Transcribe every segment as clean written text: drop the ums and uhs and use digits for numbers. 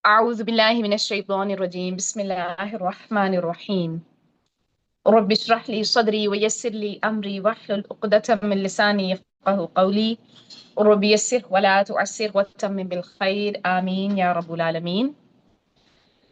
أعوذ بالله من الشيطان الرجيم بسم الله الرحمن الرحيم رب اشرح لي صدري ويسر لي أمري واحلل عقدة من لساني يفقهوا قولي رب يسر ولا تعسر وتمم بالخير آمين يا رب العالمين।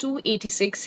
286।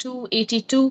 282।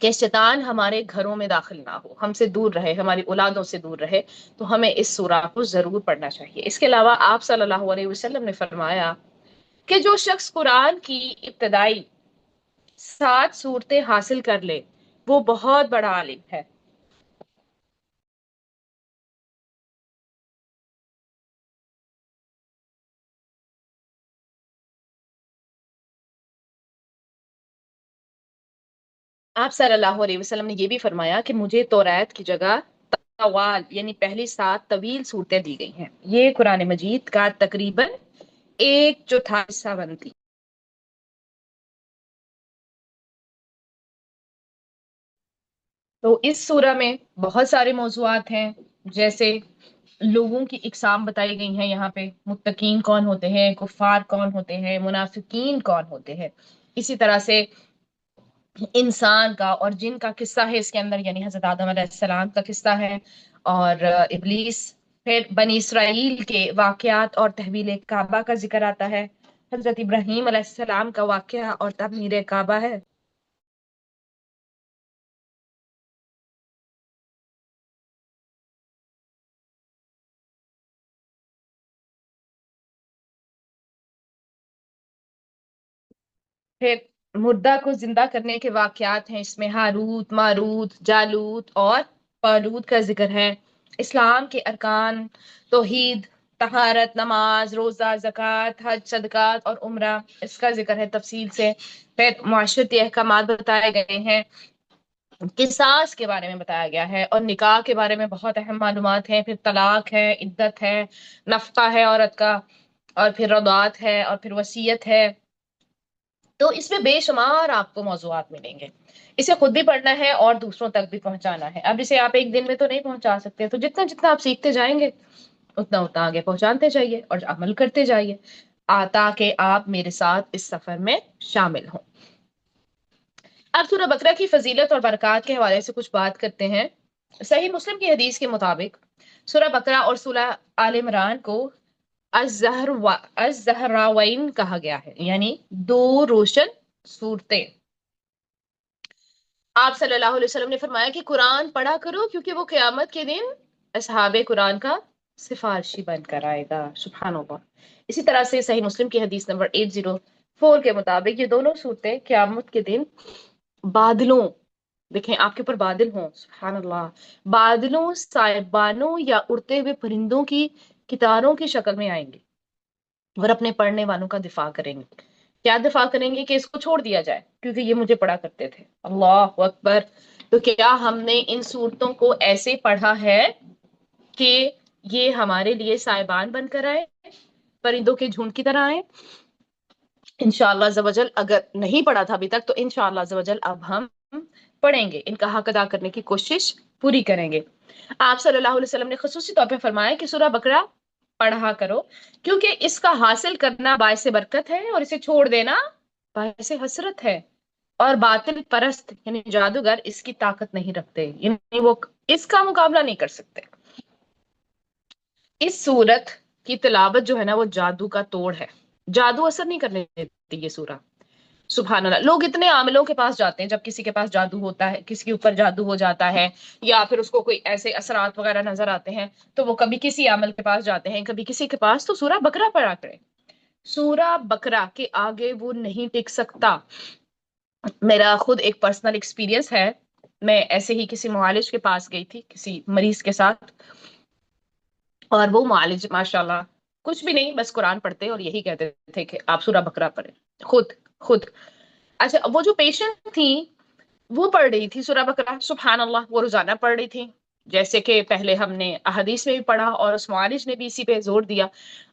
کہ شیطان ہمارے گھروں میں داخل نہ ہو، ہم سے دور رہے، ہماری اولادوں سے دور رہے، تو ہمیں اس سورہ کو ضرور پڑھنا چاہیے۔ اس کے علاوہ آپ صلی اللہ علیہ وسلم نے فرمایا کہ جو شخص قرآن کی ابتدائی 7 صورتیں حاصل کر لے وہ بہت بڑا عالم ہے۔ آپ صلی اللہ علیہ وسلم نے یہ بھی فرمایا کہ مجھے توریت کی جگہ طوال یعنی پہلی 7 طویل صورتیں دی گئی ہیں، یہ قرآن مجید کا تقریباً 1/4 حصہ بنتی۔ تو اس سورہ میں بہت سارے موضوعات ہیں، جیسے لوگوں کی اقسام بتائی گئی ہیں، یہاں پہ متقین کون ہوتے ہیں، کفار کون ہوتے ہیں، منافقین کون ہوتے ہیں، اسی طرح سے انسان کا اور جن کا قصہ ہے اس کے اندر، یعنی حضرت آدم علیہ السلام کا قصہ ہے، اور ابلیس، پھر بنی اسرائیل کے واقعات اور تحویل کعبہ کا ذکر آتا ہے، حضرت ابراہیم علیہ السلام کا واقعہ اور تعمیر کعبہ ہے۔ پھر مردہ کو زندہ کرنے کے واقعات ہیں، اس میں ہاروت، ماروت، جالوت اور پالوت کا ذکر ہے۔ اسلام کے ارکان، توحید، طہارت، نماز، روزہ، زکوٰۃ، حج، صدقات اور عمرہ، اس کا ذکر ہے تفصیل سے۔ پھر معاشرتی احکامات بتائے گئے ہیں، قصاص کے بارے میں بتایا گیا ہے، اور نکاح کے بارے میں بہت اہم معلومات ہیں۔ پھر طلاق ہے، عدت ہے، نفقہ ہے عورت کا، اور پھر رضاعت ہے، اور پھر وصیت ہے۔ تو اس میں بے شمار آپ کو موضوعات ملیں گے، اسے خود بھی پڑھنا ہے اور دوسروں تک بھی پہنچانا ہے۔ اب اسے آپ ایک دن میں تو نہیں پہنچا سکتے، تو جتنا جتنا آپ سیکھتے جائیں گے اتنا اتنا آگے پہنچاتے جائیے اور عمل کرتے جائیے، تاکہ آپ میرے ساتھ اس سفر میں شامل ہوں۔ اب سورہ بقرہ کی فضیلت اور برکات کے حوالے سے کچھ بات کرتے ہیں۔ صحیح مسلم کی حدیث کے مطابق سورہ بقرہ اور سورہ آل عمران کو الزہراوین کہا گیا ہے، یعنی 2 روشن صورتیں۔ آپ صلی اللہ علیہ وسلم نے فرمایا کہ قرآن پڑھا کرو کیونکہ وہ قیامت کے دن اصحاب قرآن کا سفارشی بن کر آئے گا، سبحان اللہ۔ اسی طرح سے صحیح مسلم کی حدیث نمبر 804 کے مطابق یہ دونوں صورتیں قیامت کے دن بادلوں، دیکھیں آپ کے اوپر بادل ہوں، سبحان اللہ، بادلوں، سائبانوں یا اڑتے ہوئے پرندوں کی قطاروں کی شکل میں آئیں گے اور اپنے پڑھنے والوں کا دفاع کریں گے۔ کیا دفاع کریں گے؟ کہ اس کو چھوڑ دیا جائے کیونکہ یہ مجھے پڑھا کرتے تھے۔ اللہ اکبر! تو کیا ہم نے ان صورتوں کو ایسے پڑھا ہے کہ یہ ہمارے لیے سائبان بن کر آئے، پرندوں کے جھنڈ کی طرح آئے؟ انشاءاللہ عز و جل اگر نہیں پڑھا تھا ابھی تک تو انشاءاللہ عز و جل اب ہم پڑھیں گے، ان کا حق ادا کرنے کی کوشش پوری کریں گے۔ آپ صلی اللہ علیہ وسلم نے خصوصی طور پہ فرمایا کہ سورہ بقرہ پڑھا کرو کیونکہ اس کا حاصل کرنا باعث برکت ہے اور اسے چھوڑ دینا باعث حسرت ہے، اور باطل پرست یعنی جادوگر اس کی طاقت نہیں رکھتے، یعنی وہ اس کا مقابلہ نہیں کر سکتے۔ اس صورت کی تلاوت جو ہے نا وہ جادو کا توڑ ہے، جادو اثر نہیں کرنے دیتی یہ سورہ، سبحان اللہ۔ لوگ اتنے عاملوں کے پاس جاتے ہیں جب کسی کے پاس جادو ہوتا ہے، کسی کے اوپر جادو ہو جاتا ہے، یا پھر اس کو کوئی ایسے اثرات وغیرہ نظر آتے ہیں، تو وہ کبھی کسی عامل کے پاس جاتے ہیں، کبھی کسی کے پاس، تو سورہ بقرہ پڑھا کرے۔ سورہ بقرہ کے آگے وہ نہیں ٹک سکتا۔ میرا خود ایک پرسنل ایکسپیرینس ہے، میں ایسے ہی کسی معالج کے پاس گئی تھی کسی مریض کے ساتھ، اور وہ معالج ماشاءاللہ کچھ بھی نہیں، بس قرآن پڑھتے اور یہی کہتے تھے کہ آپ سورہ بقرہ پڑھیں، خود اچھا وہ جو پیشنٹ تھی وہ پڑھ رہی تھی سورہ بقرہ، سبحان اللہ، وہ روزانہ پڑھ رہی تھی، جیسے کہ پہلے ہم نے احادیث میں بھی پڑھا اور اس معالج نے بھی اسی پہ زور دیا،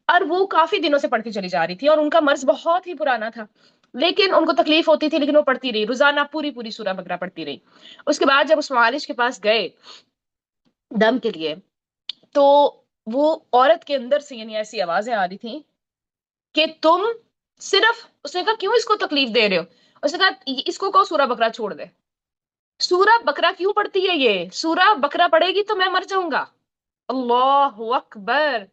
اور وہ کافی دنوں سے پڑھتی چلی جا رہی تھی، اور ان کا مرض بہت ہی پرانا تھا، لیکن ان کو تکلیف ہوتی تھی، لیکن وہ پڑھتی رہی روزانہ، پوری پوری سورہ بقرہ پڑھتی رہی۔ اس کے بعد جب اس معالج کے پاس گئے دم کے لیے، تو وہ عورت کے اندر سے یعنی ایسی آوازیں آ رہی تھیں کہ تم صرف، اس نے کہا کیوں اس کو تکلیف دے رہے ہو؟ اس نے کہا اس کو کہو سورہ بقرہ چھوڑ دے۔ سورہ بقرہ کیوں پڑھتی ہے یہ؟ سورہ بقرہ پڑھے گی تو میں مر جاؤں گا۔ اللہ اکبر!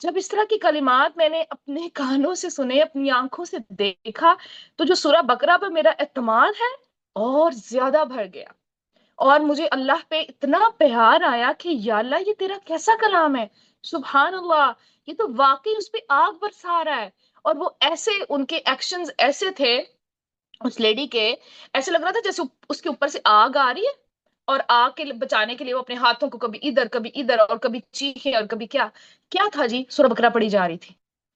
جب اس طرح کی کلمات میں نے اپنے کانوں سے سنے، اپنی آنکھوں سے دیکھا، تو جو سورہ بقرہ پہ میرا اعتماد ہے اور زیادہ بھر گیا، اور مجھے اللہ پہ اتنا پیار آیا کہ یا اللہ یہ تیرا کیسا کلام ہے، سبحان اللہ، یہ تو واقعی اس پہ آگ برسا رہا ہے۔ اور وہ ایسے ان کے ایکشنز ایسے تھے اس لیڈی کے، ایسے لگ رہا تھا جیسے اس کے اوپر سے آگ آ رہی ہے، اور آگ کے بچانے کے لیے وہ اپنے ہاتھوں کو کبھی ادھر اور کبھی چیخے اور کبھی کیا کیا تھا جی، سورہ بقرہ پڑھی جا رہی تھی،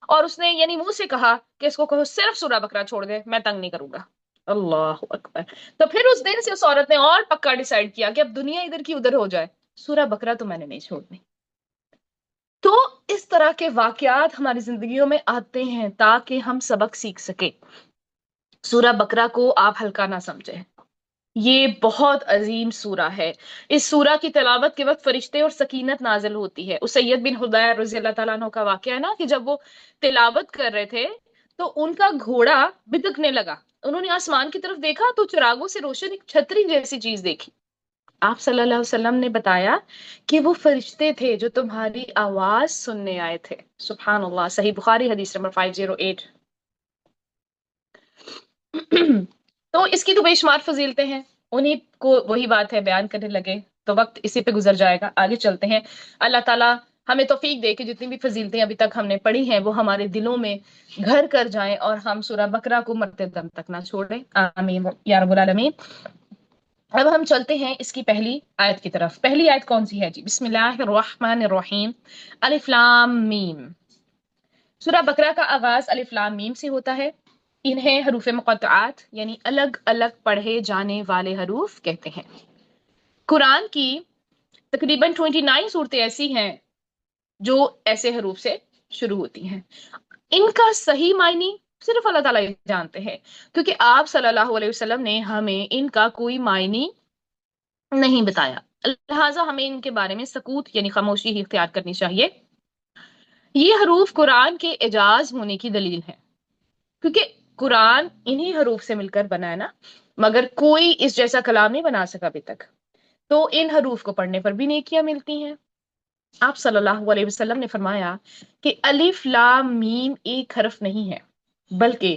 اور اس نے یعنی منہ سے کہا کہ اس کو کہو صرف سورہ بقرہ چھوڑ دے، میں تنگ نہیں کروں گا۔ اللہ اکبر۔ تو پھر اس دن سے اس عورت نے اور پکا ڈیسائیڈ کیا کہ اب دنیا ادھر کی ادھر ہو جائے، سورہ بقرہ تو میں نے نہیں چھوڑنی۔ تو اس طرح کے واقعات ہماری زندگیوں میں آتے ہیں تاکہ ہم سبق سیکھ سکیں۔ سورہ بقرہ کو آپ ہلکا نہ سمجھیں، یہ بہت عظیم سورہ ہے۔ اس سورہ کی تلاوت کے وقت فرشتے اور سکینت نازل ہوتی ہے۔ اس سید بن حضیر رضی اللہ تعالیٰ عنہ کا واقعہ ہے نا کہ جب وہ تلاوت کر رہے تھے تو ان کا گھوڑا بدکنے لگا، انہوں نے آسمان کی طرف دیکھا تو چراغوں سے روشن ایک چھتری جیسی چیز دیکھی۔ آپ صلی اللہ علیہ وسلم نے بتایا کہ وہ فرشتے تھے جو تمہاری آواز سننے آئے تھے۔ سبحان اللہ، صحیح بخاری حدیث نمبر 508۔ تو اس کی تو بے شمار فضیلتیں ہیں، انہیں کو وہی بات ہے بیان کرنے لگے تو وقت اسی پہ گزر جائے گا۔ آگے چلتے ہیں، اللہ تعالیٰ ہمیں توفیق دے کہ جتنی بھی فضیلتیں ابھی تک ہم نے پڑھی ہیں وہ ہمارے دلوں میں گھر کر جائیں اور ہم سورہ بقرہ کو مرتے دم تک نہ چھوڑیں، آمین یا رب العالمین۔ اب ہم چلتے ہیں اس کی پہلی آیت کی طرف۔ پہلی آیت کون سی ہے جی؟ بسم اللہ الرحمن الرحیم، الف لام میم۔ سورہ بقرہ کا آغاز الف لام میم سے ہوتا ہے، انہیں حروف مقطعات یعنی الگ الگ پڑھے جانے والے حروف کہتے ہیں۔ قرآن کی تقریباً 29 صورتیں ایسی ہیں جو ایسے حروف سے شروع ہوتی ہیں۔ ان کا صحیح معنی صرف اللہ تعالیٰ جانتے ہیں، کیونکہ آپ صلی اللہ علیہ وسلم نے ہمیں ان کا کوئی معنی نہیں بتایا، لہٰذا ہمیں ان کے بارے میں سکوت یعنی خاموشی ہی اختیار کرنی چاہیے۔ یہ حروف قرآن کے اعجاز ہونے کی دلیل ہے، کیونکہ قرآن انہی حروف سے مل کر بنا ہے نا، مگر کوئی اس جیسا کلام نہیں بنا سکا ابھی تک، تو ان حروف کو پڑھنے پر بھی نیکیاں ملتی ہیں۔ آپ صلی اللہ علیہ وسلم نے فرمایا کہ الف لام میم ایک حرف نہیں ہے، بلکہ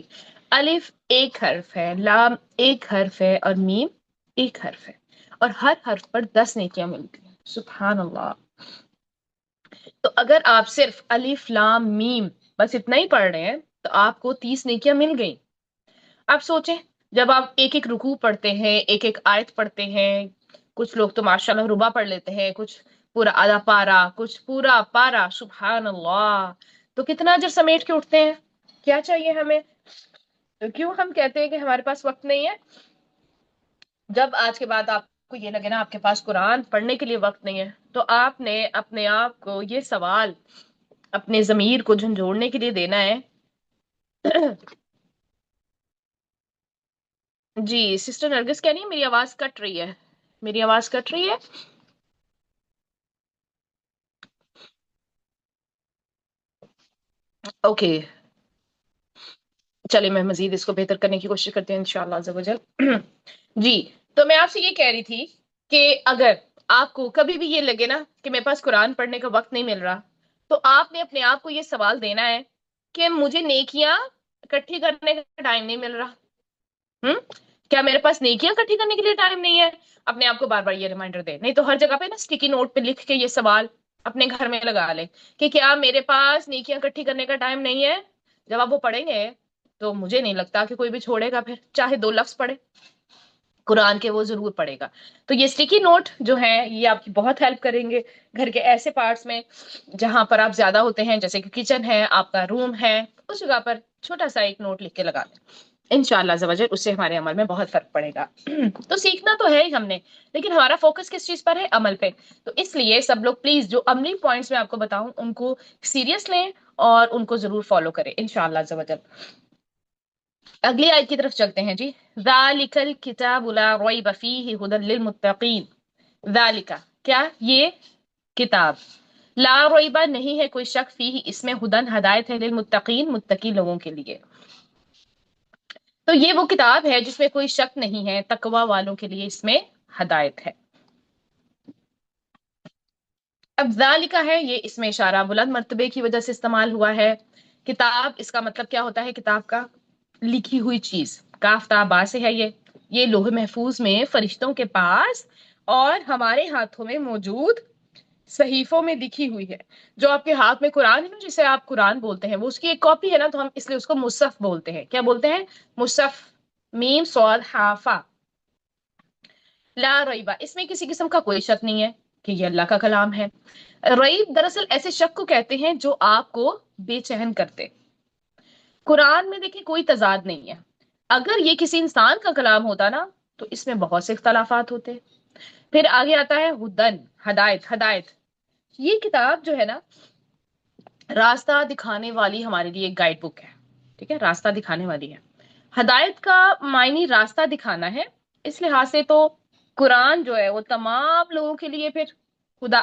الف ایک حرف ہے، لام ایک حرف ہے اور میم ایک حرف ہے، اور ہر حرف پر 10 نیکیاں ملتی ہیں۔ سبحان اللہ۔ تو اگر آپ صرف الف لام میم بس اتنا ہی پڑھ رہے ہیں تو آپ کو 30 نیکیاں مل گئیں۔ آپ سوچیں، جب آپ ایک ایک رکوع پڑھتے ہیں، ایک ایک آیت پڑھتے ہیں، کچھ لوگ تو ماشاءاللہ ربع پڑھ لیتے ہیں، کچھ پورا آدھا پارا، کچھ پورا پارا، سبحان اللہ، تو کتنا اجر سمیٹ کے اٹھتے ہیں۔ کیا چاہیے ہمیں؟ تو کیوں ہم کہتے ہیں کہ ہمارے پاس وقت نہیں ہے؟ جب آج کے بعد آپ کو یہ لگے نا آپ کے پاس قرآن پڑھنے کے لیے وقت نہیں ہے، تو آپ نے اپنے آپ کو یہ سوال اپنے ضمیر کو جھنجھوڑنے کے لیے دینا ہے۔ جی سسٹر نرگس کہہ رہی ہے میری آواز کٹ رہی ہے، میری آواز کٹ رہی ہے۔ اوکے، چلے میں مزید اس کو بہتر کرنے کی کوشش کرتی ہوں انشاءاللہ عز و جل۔ جی، تو میں آپ سے یہ کہہ رہی تھی کہ اگر آپ کو کبھی بھی یہ لگے نا کہ میرے پاس قرآن پڑھنے کا وقت نہیں مل رہا، تو آپ نے اپنے آپ کو یہ سوال دینا ہے کہ مجھے نیکیاں اکٹھی کرنے کا ٹائم نہیں مل رہا۔ کیا میرے پاس نیکیاں اکٹھی کرنے کے لیے ٹائم نہیں ہے؟ اپنے آپ کو بار بار یہ ریمائنڈر دے، نہیں تو ہر جگہ پہ نا اسٹیکی نوٹ پہ لکھ کے یہ سوال اپنے گھر میں لگا لے کہ کیا میرے پاس نیکیاں اکٹھی کرنے کا ٹائم نہیں ہے۔ جب آپ وہ پڑھیں گے تو مجھے نہیں لگتا کہ کوئی بھی چھوڑے گا، پھر چاہے 2 لفظ پڑھے قرآن کے وہ ضرور پڑے گا۔ تو یہ اسٹیکی نوٹ جو ہیں یہ آپ کی بہت ہیلپ کریں گے گھر کے ایسے پارٹس میں جہاں پر آپ زیادہ ہوتے ہیں، جیسے کہ کچن ہے، آپ کا روم ہے، اس جگہ پر چھوٹا سا ایک نوٹ لکھ کے لگا دیں، انشاءاللہ عز و جل اس سے ہمارے عمل میں بہت فرق پڑے گا۔ تو سیکھنا تو ہے ہی ہم نے، لیکن ہمارا فوکس کس چیز پر ہے؟ عمل پہ۔ تو اس لیے سب لوگ پلیز جو عملی پوائنٹس میں آپ کو بتاؤں ان کو سیریس لیں اور ان کو ضرور فالو کریں انشاءاللہ عز و جل۔ اگلی آیت کی طرف چلتے ہیں جی۔ ذالک الکتاب لا ریب فیہ ھدی للمتقین۔ ذالک کیا؟ یہ کتاب، لا ریبہ نہیں ہے کوئی شک، فیہ اس میں، ہدن ہدایت ہے، للمتقین متقی لوگوں کے لیے۔ تو یہ وہ کتاب ہے جس میں کوئی شک نہیں ہے، تقوی والوں کے لیے اس میں ہدایت ہے۔ اب ذالک ہے، یہ اس میں اشارہ بلند مرتبے کی وجہ سے استعمال ہوا ہے۔ کتاب اس کا مطلب کیا ہوتا ہے؟ کتاب کا لکھی ہوئی چیز، کاف تا با سے ہے یہ، یہ لوح محفوظ میں فرشتوں کے پاس اور ہمارے ہاتھوں میں موجود صحیفوں میں لکھی ہوئی ہے. جو آپ کے ہاتھ میں قرآن ہے نا، جسے آپ قرآن بولتے ہیں، وہ اس کی ایک کاپی ہے نا، تو ہم اس لیے اس کو مصحف بولتے ہیں. کیا بولتے ہیں؟ مصحف. میم صاد حافہ. لا ریبہ، اس میں کسی قسم کا کوئی شک نہیں ہے کہ یہ اللہ کا کلام ہے. ریب دراصل ایسے شک کو کہتے ہیں جو آپ کو بے چین کرتے. قرآن میں دیکھیں کوئی تضاد نہیں ہے. اگر یہ کسی انسان کا کلام ہوتا نا تو اس میں بہت سے اختلافات ہوتے. پھر آگے آتا ہے ہدن، ہدایت. ہدایت یہ کتاب جو ہے نا، راستہ دکھانے والی ہمارے لیے ایک گائیڈ بک ہے. ٹھیک ہے، راستہ دکھانے والی ہے. ہدایت کا معنی راستہ دکھانا ہے. اس لحاظ سے تو قرآن جو ہے وہ تمام لوگوں کے لیے پھر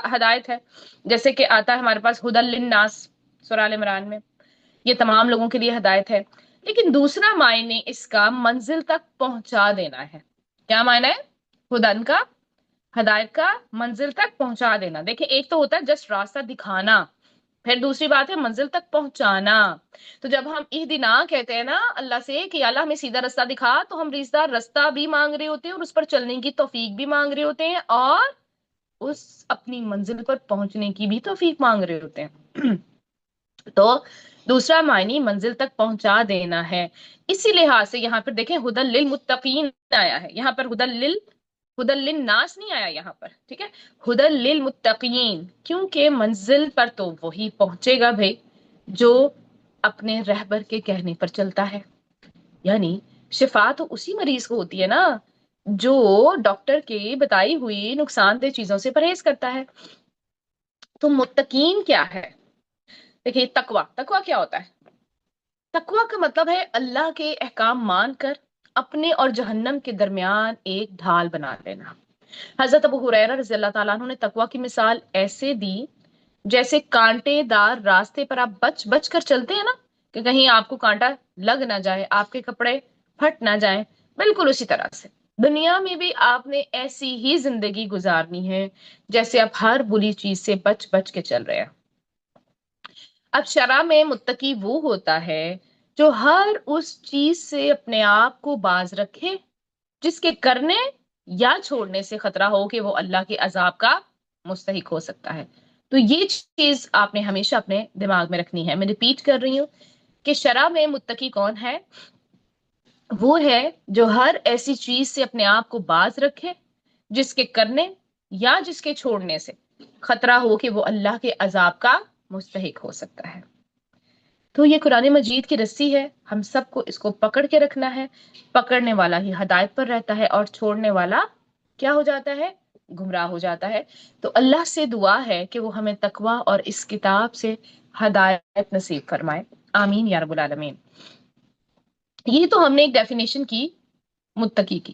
ہدایت ہے. جیسے کہ آتا ہے ہمارے پاس ہدی للناس سورہ آل عمران میں، یہ تمام لوگوں کے لیے ہدایت ہے. لیکن دوسرا معنی اس کا منزل تک پہنچا دینا ہے. کیا معنی ہے ہدن کا؟ ہدایت کا منزل تک پہنچا دینا. دیکھیں ایک تو ہوتا ہے جسٹ راستہ دکھانا، پھر دوسری بات ہے منزل تک پہنچانا. تو جب ہم اہدنا کہتے ہیں نا اللہ سے کہ یا اللہ ہمیں سیدھا رستہ دکھا، تو ہم ریزدار رستہ بھی مانگ رہے ہوتے ہیں اور اس پر چلنے کی توفیق بھی مانگ رہے ہوتے ہیں، اور اس اپنی منزل پر پہنچنے کی بھی توفیق مانگ رہے ہوتے ہیں. تو دوسرا معنی منزل تک پہنچا دینا ہے. اسی لحاظ سے یہاں پر دیکھیں ہدی للمتقین آیا ہے، یہاں پر ہدی للناس نہیں آیا یہاں پر. ٹھیک ہے، ہدی للمتقین، کیونکہ منزل پر تو وہی پہنچے گا بھائی جو اپنے رہبر کے کہنے پر چلتا ہے. یعنی شفا تو اسی مریض کو ہوتی ہے نا جو ڈاکٹر کی بتائی ہوئی نقصان دہ چیزوں سے پرہیز کرتا ہے. تو متقین کیا ہے؟ دیکھیے تقوی. تقوی کیا ہوتا ہے؟ تقوی کا مطلب ہے اللہ کے احکام مان کر اپنے اور جہنم کے درمیان ایک ڈھال بنا لینا. حضرت ابو ہریرہ رضی اللہ تعالیٰ عنہ نے تقوی کی مثال ایسے دی جیسے کانٹے دار راستے پر آپ بچ بچ کر چلتے ہیں نا، کہ کہیں آپ کو کانٹا لگ نہ جائے، آپ کے کپڑے پھٹ نہ جائیں. بالکل اسی طرح سے دنیا میں بھی آپ نے ایسی ہی زندگی گزارنی ہے جیسے آپ ہر بری چیز سے بچ بچ کے چل رہے ہیں. اب شرع میں متقی وہ ہوتا ہے جو ہر اس چیز سے اپنے آپ کو باز رکھے جس کے کرنے یا چھوڑنے سے خطرہ ہو کہ وہ اللہ کے عذاب کا مستحق ہو سکتا ہے. تو یہ چیز آپ نے ہمیشہ اپنے دماغ میں رکھنی ہے. میں ریپیٹ کر رہی ہوں کہ شرع میں متقی کون ہے؟ وہ ہے جو ہر ایسی چیز سے اپنے آپ کو باز رکھے جس کے کرنے یا جس کے چھوڑنے سے خطرہ ہو کہ وہ اللہ کے عذاب کا مستحق ہو سکتا ہے. تو یہ قرآن مجید کی رسی ہے، ہم سب کو اس کو پکڑ کے رکھنا ہے. پکڑنے والا ہی ہدایت پر رہتا ہے اور چھوڑنے والا کیا ہو جاتا ہے؟ گمراہ ہو جاتا ہے. تو اللہ سے دعا ہے کہ وہ ہمیں تقوی اور اس کتاب سے ہدایت نصیب فرمائے. آمین یا رب العالمین. یہ تو ہم نے ایک ڈیفینیشن کی متقی کی.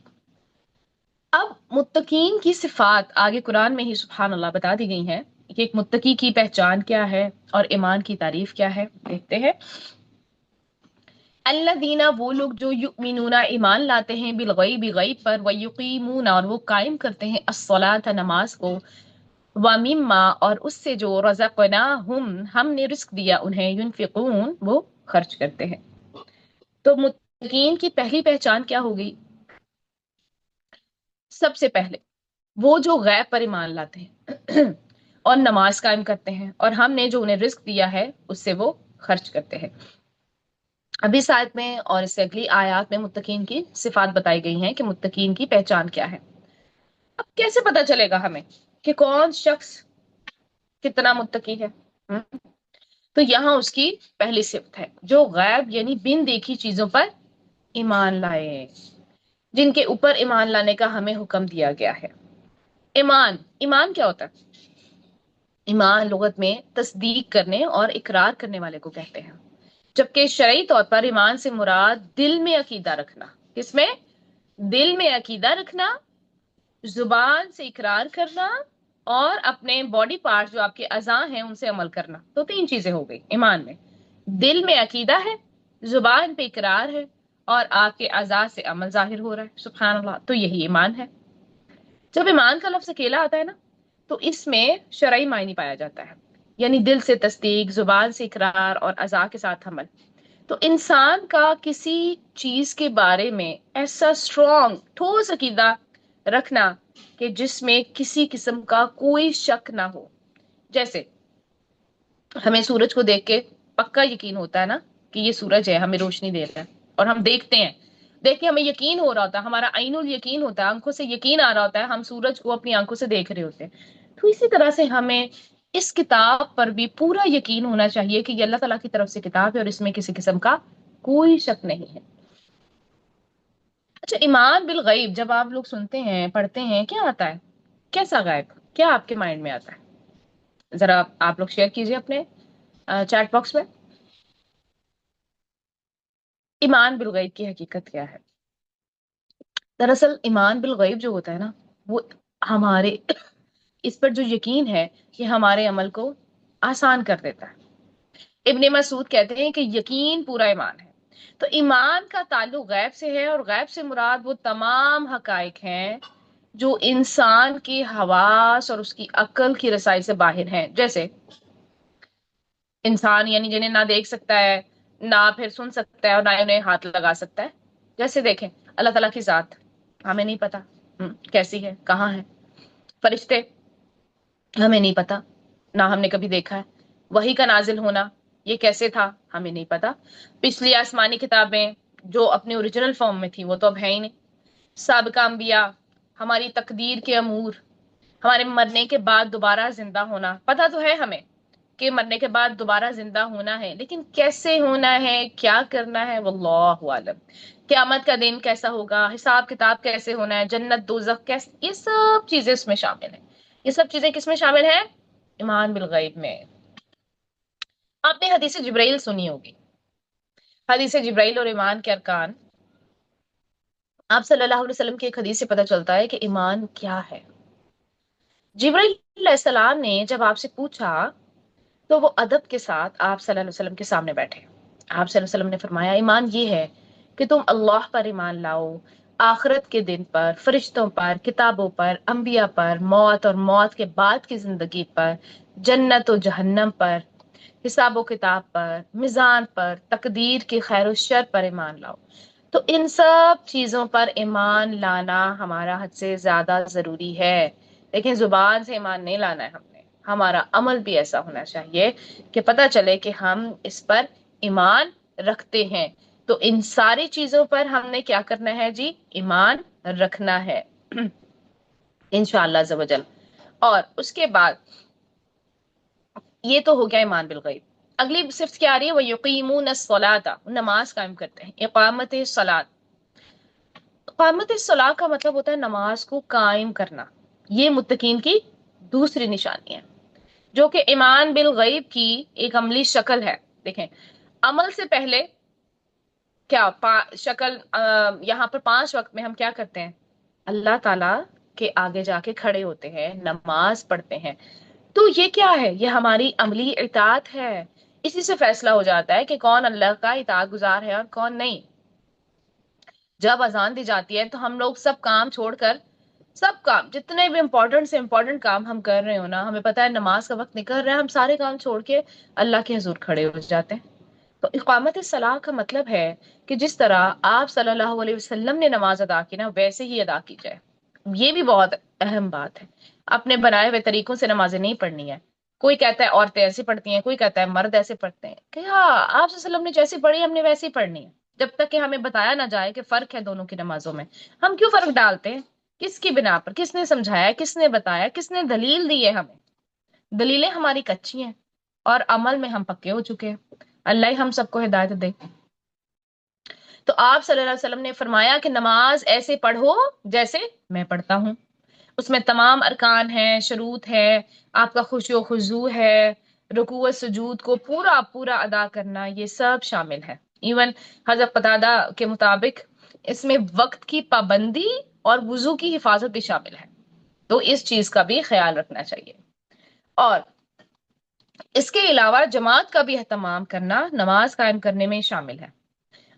اب متقین کی صفات آگے قرآن میں ہی سبحان اللہ بتا دی گئی ہیں کہ ایک متقی کی پہچان کیا ہے اور ایمان کی تعریف کیا ہے. دیکھتے ہیں. الذین، وہ لوگ جو یؤمنون ایمان لاتے ہیں بالغیب، غیب پر، ویقیمون، اور وہ قائم کرتے ہیں الصلاۃ، نماز کو، ومما، اور اس سے جو رزقناہم، ہم نے رزق دیا انہیں، ینفقون، وہ خرچ کرتے ہیں. تو متقین کی پہلی پہچان کیا ہوگی؟ سب سے پہلے وہ جو غیب پر ایمان لاتے ہیں اور نماز قائم کرتے ہیں، اور ہم نے جو انہیں رزق دیا ہے اس سے وہ خرچ کرتے ہیں. ابھی اس آیت میں اور اس سے اگلی آیات میں متقین کی صفات بتائی گئی ہیں کہ متقین کی پہچان کیا ہے. اب کیسے پتا چلے گا ہمیں کہ کون شخص کتنا متقی ہے؟ تو یہاں اس کی پہلی صفت ہے جو غیب یعنی بن دیکھی چیزوں پر ایمان لائے، جن کے اوپر ایمان لانے کا ہمیں حکم دیا گیا ہے. ایمان کیا ہوتا ہے؟ ایمان لغت میں تصدیق کرنے اور اقرار کرنے والے کو کہتے ہیں، جبکہ شرعی طور پر ایمان سے مراد دل میں عقیدہ رکھنا. کس میں؟ دل میں عقیدہ رکھنا، زبان سے اقرار کرنا، اور اپنے باڈی پارٹ جو آپ کے اعضاء ہیں ان سے عمل کرنا. تو تین چیزیں ہو گئی ایمان میں. دل میں عقیدہ ہے، زبان پہ اقرار ہے، اور آپ کے اعضاء سے عمل ظاہر ہو رہا ہے. سبحان اللہ. تو یہی ایمان ہے. جب ایمان کا لفظ اکیلا آتا ہے نا تو اس میں شرعی معنی پایا جاتا ہے، یعنی دل سے تصدیق، زبان سے اقرار، اور اعضاء کے ساتھ عمل. تو انسان کا کسی چیز کے بارے میں ایسا اسٹرانگ ٹھوس عقیدہ رکھنا کہ جس میں کسی قسم کا کوئی شک نہ ہو. جیسے ہمیں سورج کو دیکھ کے پکا یقین ہوتا ہے نا کہ یہ سورج ہے، ہمیں روشنی دے رہا ہے، اور ہم دیکھتے ہیں، دیکھ کے ہمیں یقین ہو رہا ہوتا ہے، ہمارا عین الیقین ہوتا ہے، آنکھوں سے یقین آ رہا ہوتا ہے، ہم سورج کو اپنی آنکھوں سے دیکھ رہے ہوتے ہیں. تو اسی طرح سے ہمیں اس کتاب پر بھی پورا یقین ہونا چاہیے کہ یہ اللہ تعالیٰ کی طرف سے کتاب ہے اور اس میں کسی قسم کا کوئی شک نہیں ہے. اچھا، ایمان بالغیب جب آپ لوگ سنتے ہیں، پڑھتے ہیں، کیا آتا ہے؟ کیسا غائب؟ کیا آپ کے مائنڈ میں آتا ہے؟ ذرا آپ لوگ شیئر کیجئے اپنے چیٹ باکس میں. ایمان بالغیب کی حقیقت کیا ہے؟ دراصل ایمان بالغیب جو ہوتا ہے نا، وہ ہمارے اس پر جو یقین ہے یہ ہمارے عمل کو آسان کر دیتا ہے. ابن مسعود کہتے ہیں کہ یقین پورا ایمان ہے. تو ایمان کا تعلق غیب سے ہے، اور غیب سے مراد وہ تمام حقائق ہیں جو انسان کی حواس اور اس کی عقل کی رسائی سے باہر ہیں. جیسے انسان یعنی جنہیں نہ دیکھ سکتا ہے، نہ پھر سن سکتا ہے، اور نہ انہیں ہاتھ لگا سکتا ہے. جیسے دیکھیں اللہ تعالیٰ کی ذات ہمیں نہیں پتا کیسی ہے، کہاں ہے. فرشتے ہمیں نہیں پتا، نہ ہم نے کبھی دیکھا ہے. وحی کا نازل ہونا یہ کیسے تھا ہمیں نہیں پتا. پچھلی آسمانی کتابیں جو اپنے اوریجنل فارم میں تھی وہ تو اب ہے ہی نہیں. سابقہ انبیاء، ہماری تقدیر کے امور، ہمارے مرنے کے بعد دوبارہ زندہ ہونا. پتا تو ہے ہمیں کہ مرنے کے بعد دوبارہ زندہ ہونا ہے، لیکن کیسے ہونا ہے، کیا کرنا ہے، واللہ عالم. قیامت کا دن کیسا ہوگا، حساب کتاب کیسے ہونا ہے، جنت دوزخ کیسے، یہ سب چیزیں اس میں شامل ہیں. یہ سب چیزیں کس میں شامل ہیں؟ ایمان بالغیب میں. آپ نے حدیث جبرائیل سنی ہوگی. حدیث جبرائیل اور ایمان کے ارکان. آپ صلی اللہ علیہ وسلم کی ایک حدیث سے پتہ چلتا ہے کہ ایمان کیا ہے. جبرائیل علیہ السلام نے جب آپ سے پوچھا تو وہ ادب کے ساتھ آپ صلی اللہ علیہ وسلم کے سامنے بیٹھے. آپ صلی اللہ علیہ وسلم نے فرمایا ایمان یہ ہے کہ تم اللہ پر ایمان لاؤ، آخرت کے دن پر، فرشتوں پر، کتابوں پر، انبیاء پر، موت اور موت کے بعد کی زندگی پر، جنت و جہنم پر، حساب و کتاب پر، میزان پر، تقدیر کی خیر و شر پر ایمان لاؤ. تو ان سب چیزوں پر ایمان لانا ہمارا حد سے زیادہ ضروری ہے. لیکن زبان سے ایمان نہیں لانا ہے ہم نے، ہمارا عمل بھی ایسا ہونا چاہیے کہ پتہ چلے کہ ہم اس پر ایمان رکھتے ہیں. تو ان ساری چیزوں پر ہم نے کیا کرنا ہے جی؟ ایمان رکھنا ہے انشاءاللہ عز و جل. اور اس کے بعد یہ تو ہو گیا ایمان بالغیب. اگلی صفت کیا آ رہی ہے؟ وہ یقیمون الصلاۃ، نماز قائم کرتے ہیں. اقامت الصلاۃ، اقامت الصلاۃ کا مطلب ہوتا ہے نماز کو قائم کرنا. یہ متقین کی دوسری نشانی ہے جو کہ ایمان بالغیب کی ایک عملی شکل ہے. دیکھیں عمل سے پہلے کیا شکل یہاں پر 5 وقت میں ہم کیا کرتے ہیں؟ اللہ تعالی کے آگے جا کے کھڑے ہوتے ہیں، نماز پڑھتے ہیں. تو یہ کیا ہے؟ یہ ہماری عملی اطاعت ہے. اسی سے فیصلہ ہو جاتا ہے کہ کون اللہ کا اطاعت گزار ہے اور کون نہیں. جب اذان دی جاتی ہے تو ہم لوگ سب کام چھوڑ کر، سب کام جتنے بھی امپورٹنٹ سے امپورٹنٹ کام ہم کر رہے ہو نا، ہمیں پتا ہے نماز کا وقت نکل رہا ہے، ہم سارے کام چھوڑ کے اللہ کے حضور کھڑے ہو جاتے ہیں. تو اقامت الصلاۃ کا مطلب ہے کہ جس طرح آپ صلی اللہ علیہ وسلم نے نماز ادا کی نا، ویسے ہی ادا کی جائے. یہ بھی بہت اہم بات ہے. اپنے بنائے ہوئے طریقوں سے نمازیں نہیں پڑھنی ہے. کوئی کہتا ہے عورتیں ایسے پڑھتی ہیں، کوئی کہتا ہے مرد ایسے پڑھتے ہیں. کہ ہاں آپ صلی اللہ علیہ وسلم نے جیسی پڑھی ہم نے ویسی پڑھنی ہے. جب تک کہ ہمیں بتایا نہ جائے کہ فرق ہے دونوں کی نمازوں میں. ہم کیوں فرق ڈالتے ہیں؟ کس کی بنا پر؟ کس نے سمجھایا، کس نے بتایا، کس نے دلیل دی ہے ہمیں؟ دلیلیں ہماری کچی ہیں اور عمل میں ہم پکے ہو چکے ہیں. اللہ ہی ہم سب کو ہدایت دے. تو آپ صلی اللہ علیہ وسلم نے فرمایا کہ نماز ایسے پڑھو جیسے میں پڑھتا ہوں. اس میں تمام ارکان ہیں، شروط ہے، آپ کا خشوع و خضوع ہے، رکوع و سجود کو پورا پورا ادا کرنا، یہ سب شامل ہے. ایون حضرت قتادہ کے مطابق اس میں وقت کی پابندی اور وضو کی حفاظت بھی شامل ہے. تو اس چیز کا بھی خیال رکھنا چاہیے. اور اس کے علاوہ جماعت کا بھی اہتمام کرنا نماز قائم کرنے میں شامل ہے.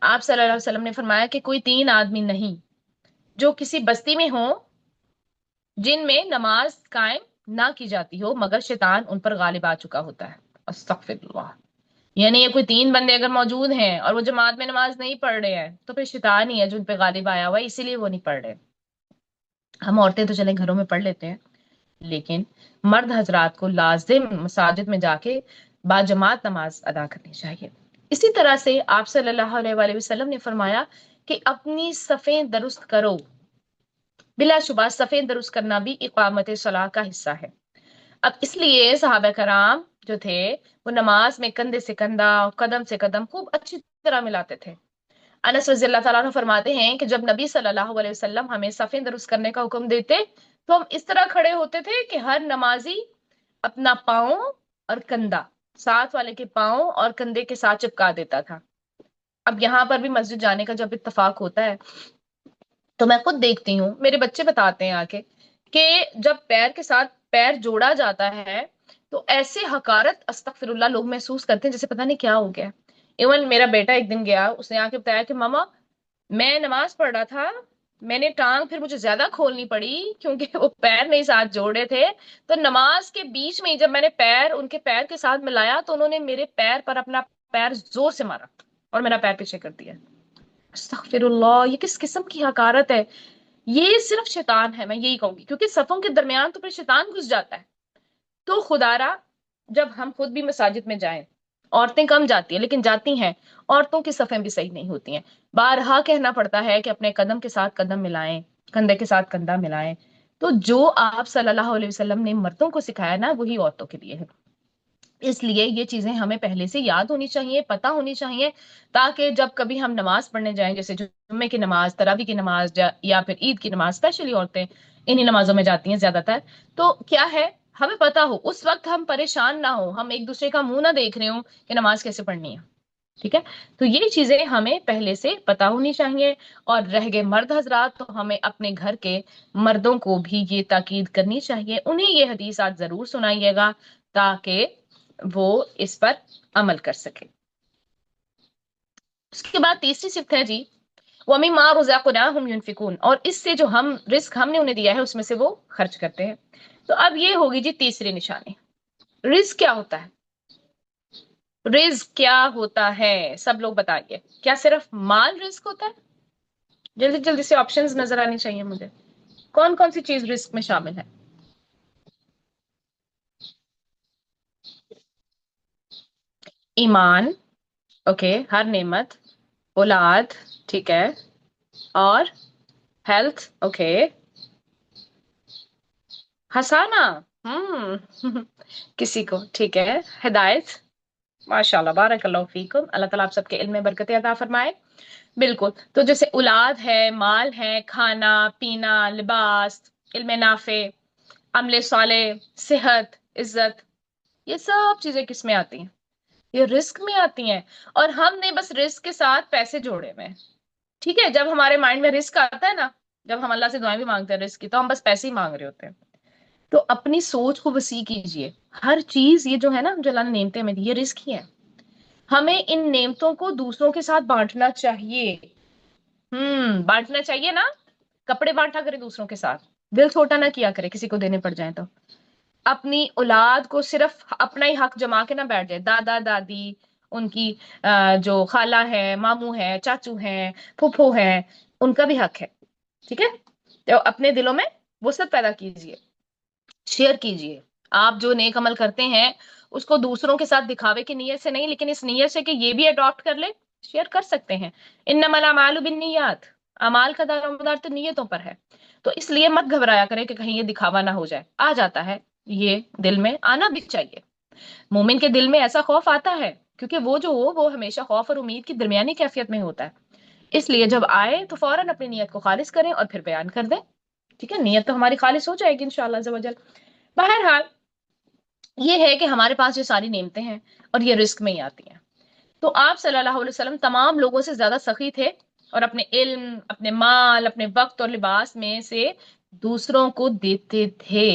آپ صلی اللہ علیہ وسلم نے فرمایا کہ کوئی 3 آدمی نہیں جو کسی بستی میں ہوں جن میں نماز قائم نہ کی جاتی ہو مگر شیطان ان پر غالب آ چکا ہوتا ہے. استغفر اللہ. یعنی یہ کوئی 3 بندے اگر موجود ہیں اور وہ جماعت میں نماز نہیں پڑھ رہے ہیں تو پھر شیطان ہی ہے جو ان پہ غالب آیا ہوا ہے، اسی لیے وہ نہیں پڑھ رہے۔ ہم عورتیں تو چلیں گھروں میں پڑھ لیتے ہیں، لیکن مرد حضرات کو لازم مساجد میں جا کے باجماعت نماز ادا کرنی چاہیے۔ اسی طرح سے آپ صلی اللہ علیہ وآلہ وسلم نے فرمایا کہ اپنی صفیں درست کرو۔ بلا شبہ صفیں درست کرنا بھی اقامت صلاح کا حصہ ہے۔ اب اس لیے صحابہ کرام جو تھے وہ نماز میں کندھے سے کندھا، قدم سے قدم خوب اچھی طرح ملاتے تھے۔ انس رضی اللہ تعالیٰ عنہ فرماتے ہیں کہ جب نبی صلی اللہ علیہ وسلم ہمیں صفیں درست کرنے کا حکم دیتے تو ہم اس طرح کھڑے ہوتے تھے کہ ہر نمازی اپنا پاؤں اور کندھا ساتھ والے کے پاؤں اور کندھے کے ساتھ چپکا دیتا تھا۔ اب یہاں پر بھی مسجد جانے کا جب اتفاق ہوتا ہے تو میں خود دیکھتی ہوں، میرے بچے بتاتے ہیں آ کے کہ جب پیر کے ساتھ پیر جوڑا جاتا ہے تو ایسے حقارت استغفر اللہ لوگ محسوس کرتے ہیں جیسے پتہ نہیں کیا ہو گیا۔ ایون میرا بیٹا ایک دن گیا، اس نے آ کے بتایا کہ ماما میں نماز پڑھ رہا تھا، میں نے ٹانگ پھر مجھے زیادہ کھولنی پڑی کیونکہ وہ پیر نہیں ساتھ جوڑے تھے، تو نماز کے بیچ میں جب میں نے پیر ان کے پیر کے ساتھ ملایا تو انہوں نے میرے پیر پر اپنا پیر زور سے مارا اور میرا پیر پیچھے کر دیا۔ استغفر اللہ، یہ کس قسم کی حقارت ہے؟ یہ صرف شیطان ہے، میں یہی کہوں گی، کیونکہ صفوں کے درمیان تو پھر شیطان گھس جاتا ہے۔ تو خدا را جب ہم خود بھی مساجد میں جائیں، عورتیں کم جاتی ہیں لیکن جاتی ہیں، عورتوں کی صفیں بھی صحیح نہیں ہوتی ہیں، بارہا کہنا پڑتا ہے کہ اپنے قدم کے ساتھ قدم ملائیں، کندھے کے ساتھ کندھا ملائیں۔ تو جو آپ صلی اللہ علیہ وسلم نے مردوں کو سکھایا نا وہی عورتوں کے لیے ہے۔ اس لیے یہ چیزیں ہمیں پہلے سے یاد ہونی چاہیے، پتہ ہونی چاہیے، تاکہ جب کبھی ہم نماز پڑھنے جائیں، جیسے جمعے کی نماز، تراویح کی نماز یا پھر عید کی نماز، اسپیشلی عورتیں انہی نمازوں میں جاتی ہیں زیادہ تر، تو کیا ہے ہمیں پتہ ہو، اس وقت ہم پریشان نہ ہو، ہم ایک دوسرے کا منہ نہ دیکھ رہے ہوں کہ نماز کیسے پڑھنی ہے، ٹھیک ہے؟ تو یہ چیزیں ہمیں پہلے سے پتہ ہونی چاہیے۔ اور رہ گئے مرد حضرات، تو ہمیں اپنے گھر کے مردوں کو بھی یہ تاکید کرنی چاہیے، انہیں یہ حدیثات ضرور سنائیے گا تاکہ وہ اس پر عمل کر سکے۔ اس کے بعد تیسری صفت ہے جی وَمِمَّا رَزَقْنَاهُمْ يُنْفِقُونَ، اور اس سے جو ہم رزق ہم نے انہیں دیا ہے اس میں سے وہ خرچ کرتے ہیں۔ تو اب یہ ہوگی جی تیسری نشانی، رزق کیا ہوتا ہے؟ رزق کیا ہوتا ہے؟ سب لوگ بتائیے، کیا صرف مال رزق ہوتا ہے؟ جلدی جلدی سے آپشنز نظر آنی چاہیے مجھے، کون کون سی چیز رزق میں شامل ہے؟ ایمان، اوکے، ہر نعمت، اولاد، ٹھیک ہے، اور ہیلتھ، اوکے، ہسانا، کسی کو، ٹھیک ہے، ہدایت، ماشاء اللہ، بارک اللہ فیکم، اللہ تعالیٰ آپ سب کے علم میں برکت عطا فرمائے۔ بالکل، تو جیسے اولاد ہے، مال ہے، کھانا پینا، لباس، علم نافع، عمل صالح، صحت، عزت، یہ سب چیزیں کس میں آتی ہیں؟ یہ رزق میں آتی ہیں۔ اور ہم نے بس رزق کے ساتھ پیسے جوڑے ہوئے ہیں، ٹھیک ہے؟ جب ہمارے مائنڈ میں رزق آتا ہے نا، جب ہم اللہ سے دعائیں بھی مانگتے ہیں رزق کی، تو ہم بس پیسے ہی مانگ رہے ہوتے ہیں۔ تو اپنی سوچ کو وسیع کیجئے، ہر چیز یہ جو ہے نا جو اللہ نے نعمتیں ہمیں دی، یہ رزق ہی ہے، ہمیں ان نعمتوں کو دوسروں کے ساتھ بانٹنا چاہیے۔ بانٹنا چاہیے نا، کپڑے بانٹا کرے دوسروں کے ساتھ، دل چھوٹا نہ کیا کرے کسی کو دینے پڑ جائیں تو، اپنی اولاد کو صرف اپنا ہی حق جما کے نہ بیٹھ جائے، دادا دادی، ان کی جو خالہ ہے، ماموں ہے، چاچو ہیں، پھوپھو ہیں، ان کا بھی حق ہے، ٹھیک ہے؟ تو اپنے دلوں میں وسعت پیدا کیجئے، شیئر کیجئے۔ آپ جو نیک عمل کرتے ہیں اس کو دوسروں کے ساتھ دکھاوے کی نیت سے نہیں، لیکن اس نیت سے کہ یہ بھی اڈاپٹ کر لے، شیئر کر سکتے ہیں۔ انما الاعمال بالنیات، اعمال کا دار و مدار تو نیتوں پر ہے، تو اس لیے مت گھبرایا کرے کہ کہیں یہ دکھاوا نہ ہو جائے، آ جاتا ہے، یہ دل میں آنا بھی چاہیے۔ مومن کے دل میں ایسا خوف آتا ہے کیونکہ وہ جو ہو وہ ہمیشہ خوف اور امید کی درمیانی کیفیت میں ہوتا ہے، اس لیے جب آئے تو فوراً اپنی نیت کو خالص کریں اور پھر بیان کر دیں، ٹھیک ہے؟ نیت تو ہماری خالص ہو جائے گی انشاءاللہ عز و جل۔ بہرحال یہ ہے کہ ہمارے پاس جو ساری نعمتیں ہیں اور یہ رزق میں ہی آتی ہیں، تو آپ صلی اللہ علیہ وسلم تمام لوگوں سے زیادہ سخی تھے، اور اپنے علم، اپنے مال، اپنے وقت اور لباس میں سے دوسروں کو دیتے تھے۔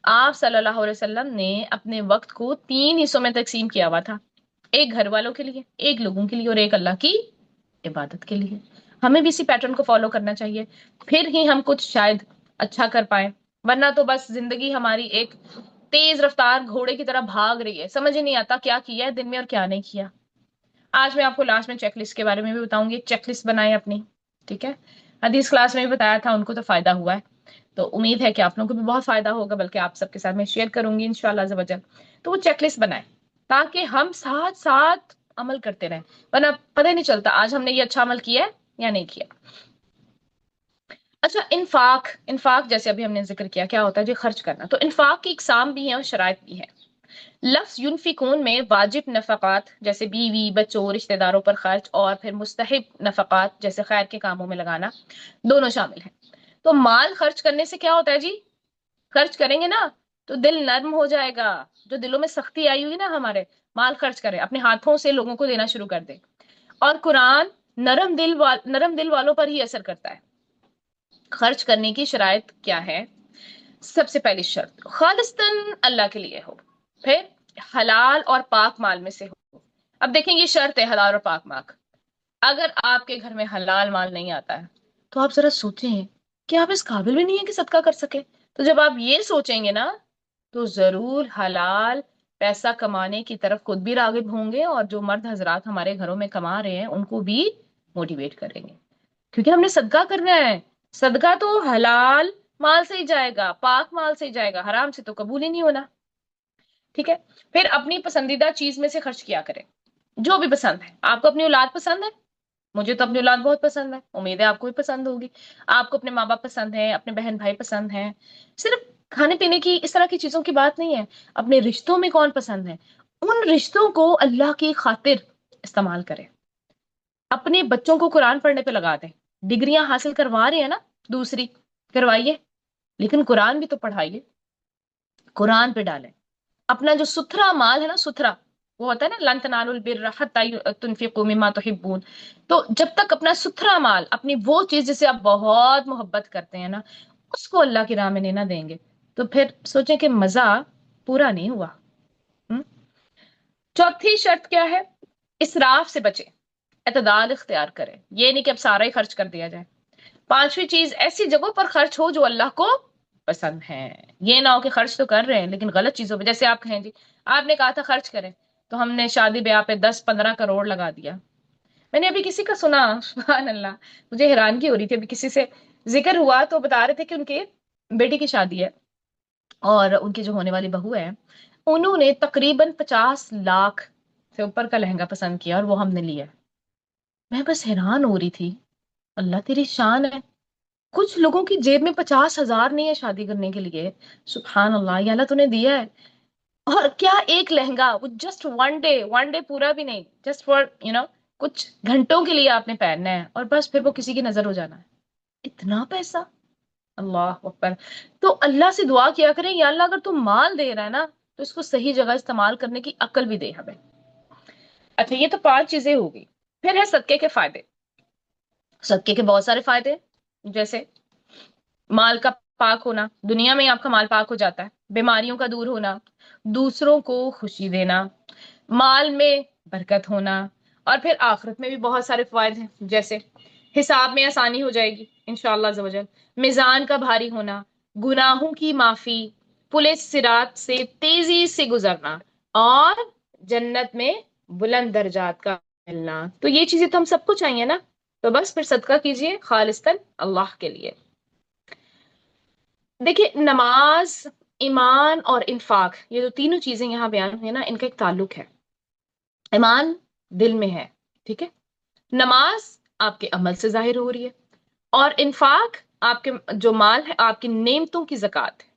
آپ صلی اللہ علیہ وسلم نے اپنے وقت کو 3 حصوں میں تقسیم کیا ہوا تھا، ایک گھر والوں کے لیے، ایک لوگوں کے لیے، اور ایک اللہ کی عبادت کے لیے۔ ہمیں بھی اسی پیٹرن کو فالو کرنا چاہیے، پھر ہی ہم کچھ شاید اچھا کر پائیں، ورنہ تو بس زندگی ہماری ایک تیز رفتار گھوڑے کی طرح بھاگ رہی ہے، سمجھ ہی نہیں آتا کیا کیا ہے دن میں اور کیا نہیں کیا۔ آج میں آپ کو لاسٹ میں چیک لسٹ کے بارے میں بھی بتاؤں گی، چیک لسٹ بنائے اپنی، ٹھیک ہے؟ حدیث کلاس میں بھی بتایا تھا، ان کو تو فائدہ ہوا ہے، تو امید ہے کہ آپ لوگوں کو بھی بہت فائدہ ہوگا، بلکہ آپ سب کے ساتھ میں شیئر کروں گی انشاءاللہ عز و جل۔ تو وہ چیک لسٹ بنائیں تاکہ ہم ساتھ ساتھ عمل کرتے رہیں، ورنہ پتہ ہی نہیں چلتا آج ہم نے یہ اچھا عمل کیا ہے یا نہیں کیا۔ اچھا، انفاق جیسے ابھی ہم نے ذکر کیا، کیا ہوتا ہے جی؟ خرچ کرنا۔ تو انفاق کی اقسام بھی ہیں اور شرائط بھی ہیں۔ لفظ ینفقون میں واجب نفقات جیسے بیوی، بچوں، رشتہ داروں پر خرچ، اور پھر مستحب نفقات جیسے خیر کے کاموں میں لگانا، دونوں شامل ہیں۔ تو مال خرچ کرنے سے کیا ہوتا ہے جی؟ خرچ کریں گے نا تو دل نرم ہو جائے گا، جو دلوں میں سختی آئی ہوئی نا ہمارے، مال خرچ کریں، اپنے ہاتھوں سے لوگوں کو دینا شروع کر دیں۔ اور قرآن نرم دل والوں پر ہی اثر کرتا ہے۔ خرچ کرنے کی شرائط کیا ہے؟ سب سے پہلی شرط خالصتاً اللہ کے لیے ہو، پھر حلال اور پاک مال میں سے ہو۔ اب دیکھیں یہ شرط ہے حلال اور پاک مال۔ اگر آپ کے گھر میں حلال مال نہیں آتا ہے تو آپ ذرا سوچیں کہ آپ اس قابل بھی نہیں ہیں کہ صدقہ کر سکے۔ تو جب آپ یہ سوچیں گے نا تو ضرور حلال پیسہ کمانے کی طرف خود بھی راغب ہوں گے، اور جو مرد حضرات ہمارے گھروں میں کما رہے ہیں ان کو بھی موٹیویٹ کریں گے، کیونکہ ہم نے صدقہ کرنا ہے۔ صدقہ تو حلال مال سے ہی جائے گا، پاک مال سے ہی جائے گا، حرام سے تو قبول ہی نہیں ہونا، ٹھیک ہے؟ پھر اپنی پسندیدہ چیز میں سے خرچ کیا کریں، جو بھی پسند ہے۔ آپ کو اپنی اولاد پسند ہے؟ مجھے تو اپنی اولاد بہت پسند ہے، امید ہے آپ کو بھی پسند ہوگی۔ آپ کو اپنے ماں باپ پسند ہیں، اپنے بہن بھائی پسند ہیں، صرف کھانے پینے کی اس طرح کی چیزوں کی بات نہیں ہے، اپنے رشتوں میں کون پسند ہے، ان رشتوں کو اللہ کی خاطر استعمال کریں۔ اپنے بچوں کو قرآن پڑھنے پہ لگا دیں، ڈگریاں حاصل کروا رہے ہیں نا، دوسری کروائیے، لیکن قرآن بھی تو پڑھائیے، قرآن پہ ڈالیں۔ اپنا جو ستھرا مال ہے نا، ستھرا وہ ہوتا ہے نا، لن تنالوا البر حتی تنفقوا مما تحبون، تو جب تک اپنا ستھرا مال، اپنی وہ چیز جسے آپ بہت محبت کرتے ہیں نا، اس کو اللہ کی راہ میں نہیں نہ دیں گے تو پھر سوچیں کہ مزہ پورا نہیں ہوا۔ چوتھی شرط کیا ہے؟ اسراف سے بچیں، اعتدال اختیار کریں، یہ نہیں کہ اب سارا ہی خرچ کر دیا جائے۔ پانچویں چیز، ایسی جگہوں پر خرچ ہو جو اللہ کو پسند ہے، یہ نہ ہو کہ خرچ تو کر رہے ہیں لیکن غلط چیزوں پہ، جیسے آپ کہیں جی آپ نے کہا تھا خرچ کریں تو ہم نے شادی بیاہ پہ 10-15 کروڑ لگا دیا۔ میں نے ابھی کسی کا سنا، سبحان اللہ، مجھے حیرانگی ہو رہی تھی، ابھی کسی سے ذکر ہوا تو بتا رہے تھے کہ ان کے بیٹی کی شادی ہے اور ان کی جو ہونے والی بہو ہے، انہوں نے تقریباً 50 لاکھ سے اوپر کا لہنگا پسند کیا اور وہ ہم نے لیا۔ میں بس حیران ہو رہی تھی، اللہ تیری شان ہے، کچھ لوگوں کی جیب میں 50,000 نہیں ہے شادی کرنے کے لیے، سبحان اللہ، یا اللہ تو نے دیا ہے۔ اور کیا ایک لہنگا، وہ جسٹ ون ڈے پورا بھی نہیں، جسٹ فار کچھ گھنٹوں کے لیے آپ نے پہننا ہے اور بس پھر وہ کسی کی نظر ہو جانا ہے، اتنا پیسہ! اللہ اکبر! تو اللہ سے دعا کیا کریں، یا اللہ اگر تم مال دے رہا ہے نا تو اس کو صحیح جگہ استعمال کرنے کی عقل بھی دے ہمیں۔ اچھا، یہ تو 5 چیزیں ہوگی۔ پھر ہے صدقے کے فائدے۔ صدقے کے بہت سارے فائدے، جیسے مال کا پاک ہونا، دنیا میں آپ کا مال پاک ہو جاتا ہے، بیماریوں کا دور ہونا، دوسروں کو خوشی دینا، مال میں برکت ہونا، اور پھر آخرت میں بھی بہت سارے فوائد ہیں، جیسے حساب میں آسانی ہو جائے گی انشاءاللہ عز و جل، میزان کا بھاری ہونا، گناہوں کی معافی، پل صراط سے تیزی سے گزرنا، اور جنت میں بلند درجات کا ملنا۔ تو یہ چیزیں تو ہم سب کو چاہیے نا، تو بس پھر صدقہ کیجئے خالصتاً اللہ کے لیے۔ دیکھیے، نماز، ایمان اور انفاق، یہ جو تینوں چیزیں یہاں بیان ہوئی ہیں نا، ان کا ایک تعلق ہے۔ ایمان دل میں ہے، ٹھیک ہے؟ نماز آپ کے عمل سے ظاہر ہو رہی ہے، اور انفاق آپ کے جو مال ہے، آپ کی نعمتوں کی زکوٰۃ ہے،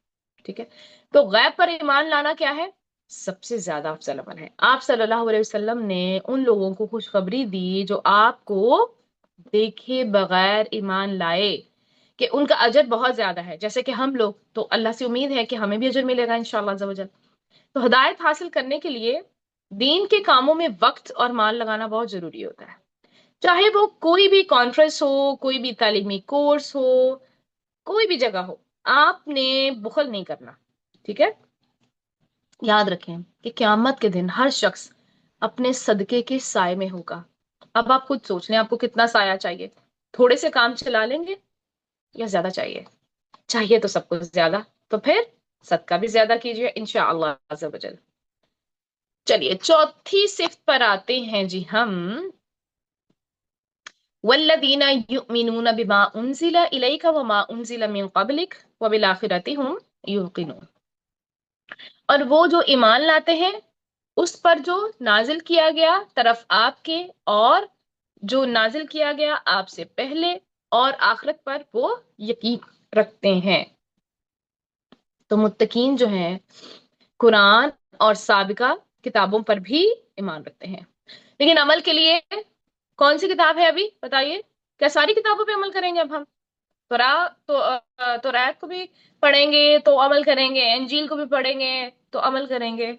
ٹھیک ہے؟ تو غیب پر ایمان لانا کیا ہے؟ سب سے زیادہ افضل عمل ہے۔ آپ صلی اللہ علیہ وسلم نے ان لوگوں کو خوشخبری دی جو آپ کو دیکھے بغیر ایمان لائے کہ ان کا اجر بہت زیادہ ہے، جیسے کہ ہم لوگ تو اللہ سے امید ہے کہ ہمیں بھی اجر ملے گا انشاءاللہ عز و جل۔ تو ہدایت حاصل کرنے کے لیے دین کے کاموں میں وقت اور مال لگانا بہت ضروری ہوتا ہے، چاہے وہ کوئی بھی کانفرنس ہو، کوئی بھی تعلیمی کورس ہو، کوئی بھی جگہ ہو، آپ نے بخل نہیں کرنا، ٹھیک ہے؟ یاد رکھیں کہ قیامت کے دن ہر شخص اپنے صدقے کے سائے میں ہوگا۔ اب آپ خود سوچ لیں آپ کو کتنا سایہ چاہیے، تھوڑے سے کام چلا لیں گے یا زیادہ چاہیے؟ چاہیے تو سب کچھ زیادہ، تو پھر صدقہ بھی زیادہ کیجیے انشاءاللہ عز و جل۔ چلیے چوتھی صفت پر آتے ہیں جی ہم، والذین یؤمنون بما انزل الیک وما انزل من قبلک وبالآخرۃ هم یوقنون، اور وہ جو ایمان لاتے ہیں اس پر جو نازل کیا گیا طرف آپ کے، اور جو نازل کیا گیا آپ سے پہلے، اور آخرت پر وہ یقین رکھتے ہیں۔ تو متقین جو ہیں قرآن اور سابقہ کتابوں پر بھی ایمان رکھتے ہیں، لیکن عمل کے لیے کون سی کتاب ہے ابھی بتائیے؟ کیا ساری کتابوں پہ عمل کریں گے اب ہم؟ توراۃ کو بھی پڑھیں گے تو عمل کریں گے، انجیل کو بھی پڑھیں گے تو عمل کریں گے؟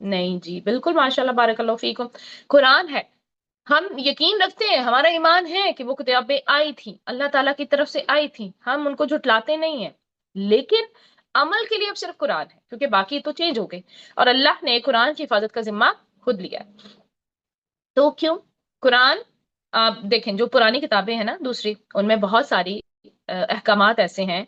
نہیں جی، بالکل ماشاء اللہ بارک اللہ فیکم، قرآن ہے، ہم یقین رکھتے ہیں، ہمارا ایمان ہے کہ وہ کتابیں آئی تھیں، اللہ تعالیٰ کی طرف سے آئی تھیں، ہم ان کو جھٹلاتے نہیں ہیں، لیکن عمل کے لیے اب صرف قرآن ہے، کیونکہ باقی تو چینج ہو گئے اور اللہ نے قرآن کی حفاظت کا ذمہ خود لیا ہے۔ تو کیوں قرآن، آپ دیکھیں جو پرانی کتابیں ہیں نا دوسری، ان میں بہت ساری احکامات ایسے ہیں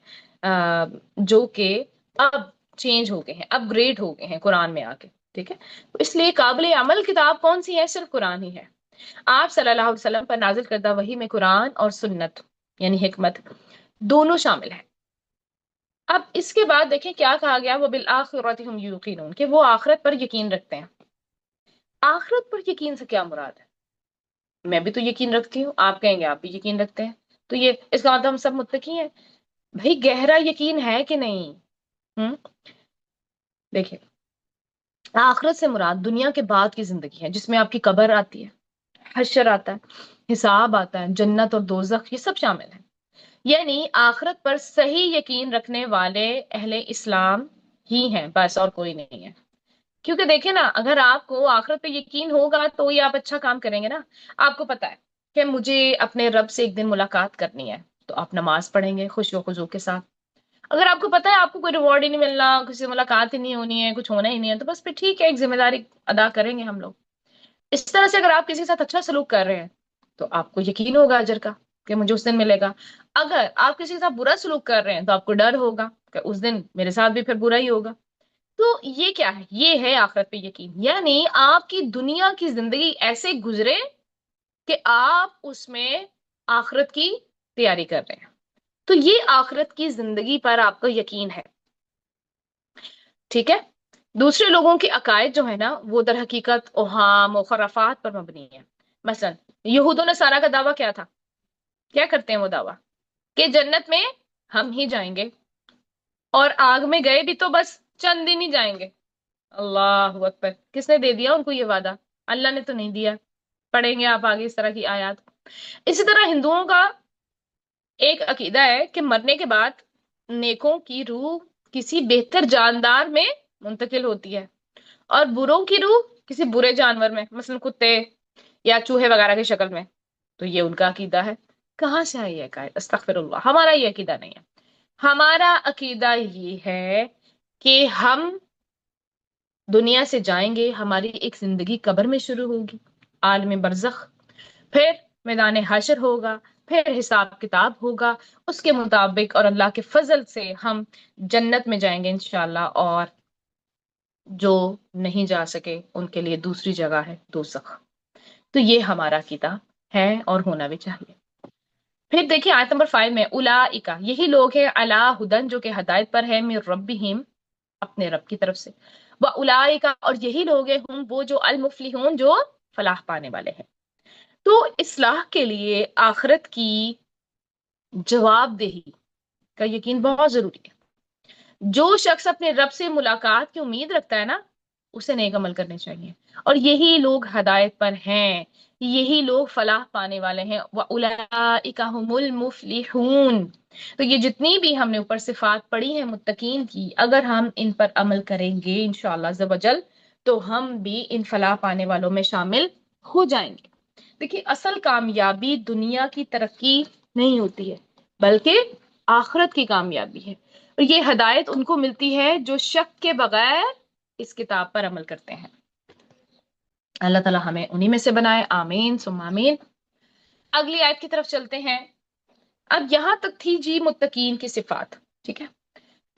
جو کہ اب چینج ہو گئے ہیں، اپ گریڈ ہو گئے ہیں قرآن میں آ کے، ٹھیک ہے؟ تو اس لیے قابل عمل کتاب کون سی ہے؟ صرف قرآن ہی ہے۔ آپ صلی اللہ علیہ وسلم پر نازل کردہ وحی میں قرآن اور سنت یعنی حکمت دونوں شامل ہیں۔ اب اس کے بعد دیکھیں کیا کہا گیا، وہ بالآخرۃ ہم یوقنون، کہ وہ آخرت پر یقین رکھتے ہیں۔ آخرت پر یقین سے کیا مراد ہے؟ میں بھی تو یقین رکھتی ہوں، آپ کہیں گے آپ بھی یقین رکھتے ہیں، تو یہ اس کا مطلب ہم سب متقی ہیں؟ بھائی گہرا یقین ہے کہ نہیں؟ دیکھیں آخرت سے مراد دنیا کے بعد کی زندگی ہے، جس میں آپ کی قبر آتی ہے، حشر آتا ہے، حساب آتا ہے، جنت اور دوزخ یہ سب شامل ہیں۔ یعنی آخرت پر صحیح یقین رکھنے والے اہل اسلام ہی ہیں، بس اور کوئی نہیں ہے۔ کیونکہ دیکھیں نا، اگر آپ کو آخرت پہ یقین ہوگا تو یہ آپ اچھا کام کریں گے نا۔ آپ کو پتا ہے کہ مجھے اپنے رب سے ایک دن ملاقات کرنی ہے، تو آپ نماز پڑھیں گے خوش و خضوع کے ساتھ۔ اگر آپ کو پتا ہے آپ کو کوئی ریوارڈ ہی نہیں ملنا، کسی سے ملاقات ہی نہیں ہونی ہے، کچھ ہونا ہی نہیں ہے، تو بس پھر ٹھیک ہے، ایک ذمہ داری ادا کریں گے ہم لوگ۔ اس طرح سے اگر آپ کسی کے ساتھ اچھا سلوک کر رہے ہیں تو آپ کو یقین ہوگا اجر کا کہ مجھے اس دن ملے گا۔ اگر آپ کسی کے ساتھ برا سلوک کر رہے ہیں تو آپ کو ڈر ہوگا کہ اس دن میرے ساتھ بھی پھر برا ہی ہوگا۔ تو یہ کیا ہے؟ یہ ہے آخرت پہ یقین، یعنی آپ کی دنیا کی زندگی ایسے گزرے کہ آپ اس میں آخرت کی تیاری کر رہے ہیں، تو یہ آخرت کی زندگی پر آپ کا یقین ہے، ٹھیک ہے؟ دوسرے لوگوں کے عقائد جو ہے نا وہ در حقیقت اوہام و خرافات پر مبنی ہے۔ مثلا یہود و نصارہ کا دعویٰ کیا تھا؟ کیا کرتے ہیں وہ دعویٰ؟ کہ جنت میں ہم ہی جائیں گے، اور آگ میں گئے بھی تو بس چند دن ہی جائیں گے۔ اللہ اکبر، کس نے دے دیا ان کو یہ وعدہ؟ اللہ نے تو نہیں دیا۔ پڑھیں گے آپ آگے اس طرح کی آیات۔ اسی طرح ہندوؤں کا ایک عقیدہ ہے کہ مرنے کے بعد نیکوں کی روح کسی بہتر جاندار میں منتقل ہوتی ہے، اور بروں کی روح کسی برے جانور میں، مثلا کتے یا چوہے وغیرہ کی شکل میں۔ تو یہ ان کا عقیدہ ہے۔ کہاں سے آئی ہے عقائد؟ استغفر اللہ، ہمارا یہ عقیدہ نہیں ہے۔ ہمارا عقیدہ یہ ہے کہ ہم دنیا سے جائیں گے، ہماری ایک زندگی قبر میں شروع ہوگی، عالم برزخ، پھر میدان حشر ہوگا، پھر حساب کتاب ہوگا، اس کے مطابق اور اللہ کے فضل سے ہم جنت میں جائیں گے انشاءاللہ، اور جو نہیں جا سکے ان کے لیے دوسری جگہ ہے دوزخ۔ تو یہ ہمارا عقیدہ ہے اور ہونا بھی چاہیے۔ پھر دیکھیں آیت نمبر 5 میں، اولئک، یہی لوگ ہیں، علی ہدن، جو کہ ہدایت پر ہے، من ربہم، اپنے رب کی طرف سے، واولئک، اور یہی لوگ ہیں، ہم وہ جو، المفلحون، جو فلاح پانے والے ہیں۔ تو اصلاح کے لیے آخرت کی جواب دہی کا یقین بہت ضروری ہے۔ جو شخص اپنے رب سے ملاقات کی امید رکھتا ہے نا، اسے نیک عمل کرنے چاہیے، اور یہی لوگ ہدایت پر ہیں، یہی لوگ فلاح پانے والے ہیں۔ وَأُولَئِكَ هُمُ الْمُفْلِحُونَ۔ تو یہ جتنی بھی ہم نے اوپر صفات پڑھی ہیں متقین کی، اگر ہم ان پر عمل کریں گے انشاءاللہ عز و جل تو ہم بھی ان فلاح پانے والوں میں شامل ہو جائیں گے۔ دیکھیے اصل کامیابی دنیا کی ترقی نہیں ہوتی ہے، بلکہ آخرت کی کامیابی ہے، اور یہ ہدایت ان کو ملتی ہے جو شک کے بغیر اس کتاب پر عمل کرتے ہیں۔ اللہ تعالی ہمیں انہی میں سے بنائے، آمین ثم آمین۔ اگلی آیت کی طرف چلتے ہیں۔ اب یہاں تک تھی جی متقین کی صفات، ٹھیک ہے؟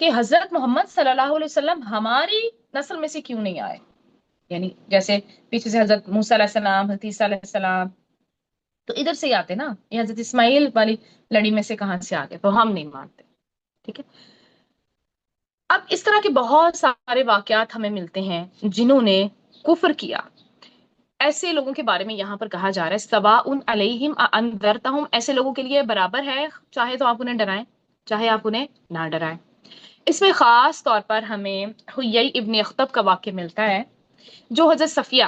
کہ حضرت محمد صلی اللہ علیہ وسلم ہماری نسل میں سے کیوں نہیں آئے؟ یعنی جیسے پیچھے سے حضرت موسیٰ علیہ السلام، حضرت عیسیٰ علیہ السلام، تو ادھر سے ہی آتے نا، یہ حضرت اسماعیل والی لڑی میں سے کہاں سے آ گئے؟ تو ہم نہیں مانتے، ٹھیک ہے۔ اب اس طرح کے بہت سارے واقعات ہمیں ملتے ہیں جنہوں نے کفر کیا۔ ایسے لوگوں کے بارے میں یہاں پر کہا جا رہا ہے سواء علیہم انذرتہم، ایسے لوگوں کے لیے برابر ہے، چاہے تو آپ انہیں ڈرائیں چاہے آپ انہیں نہ ڈرائیں۔ اس میں خاص طور پر ہمیں حیی ابن اخطب کا واقعہ ملتا ہے، جو حضرت صفیہ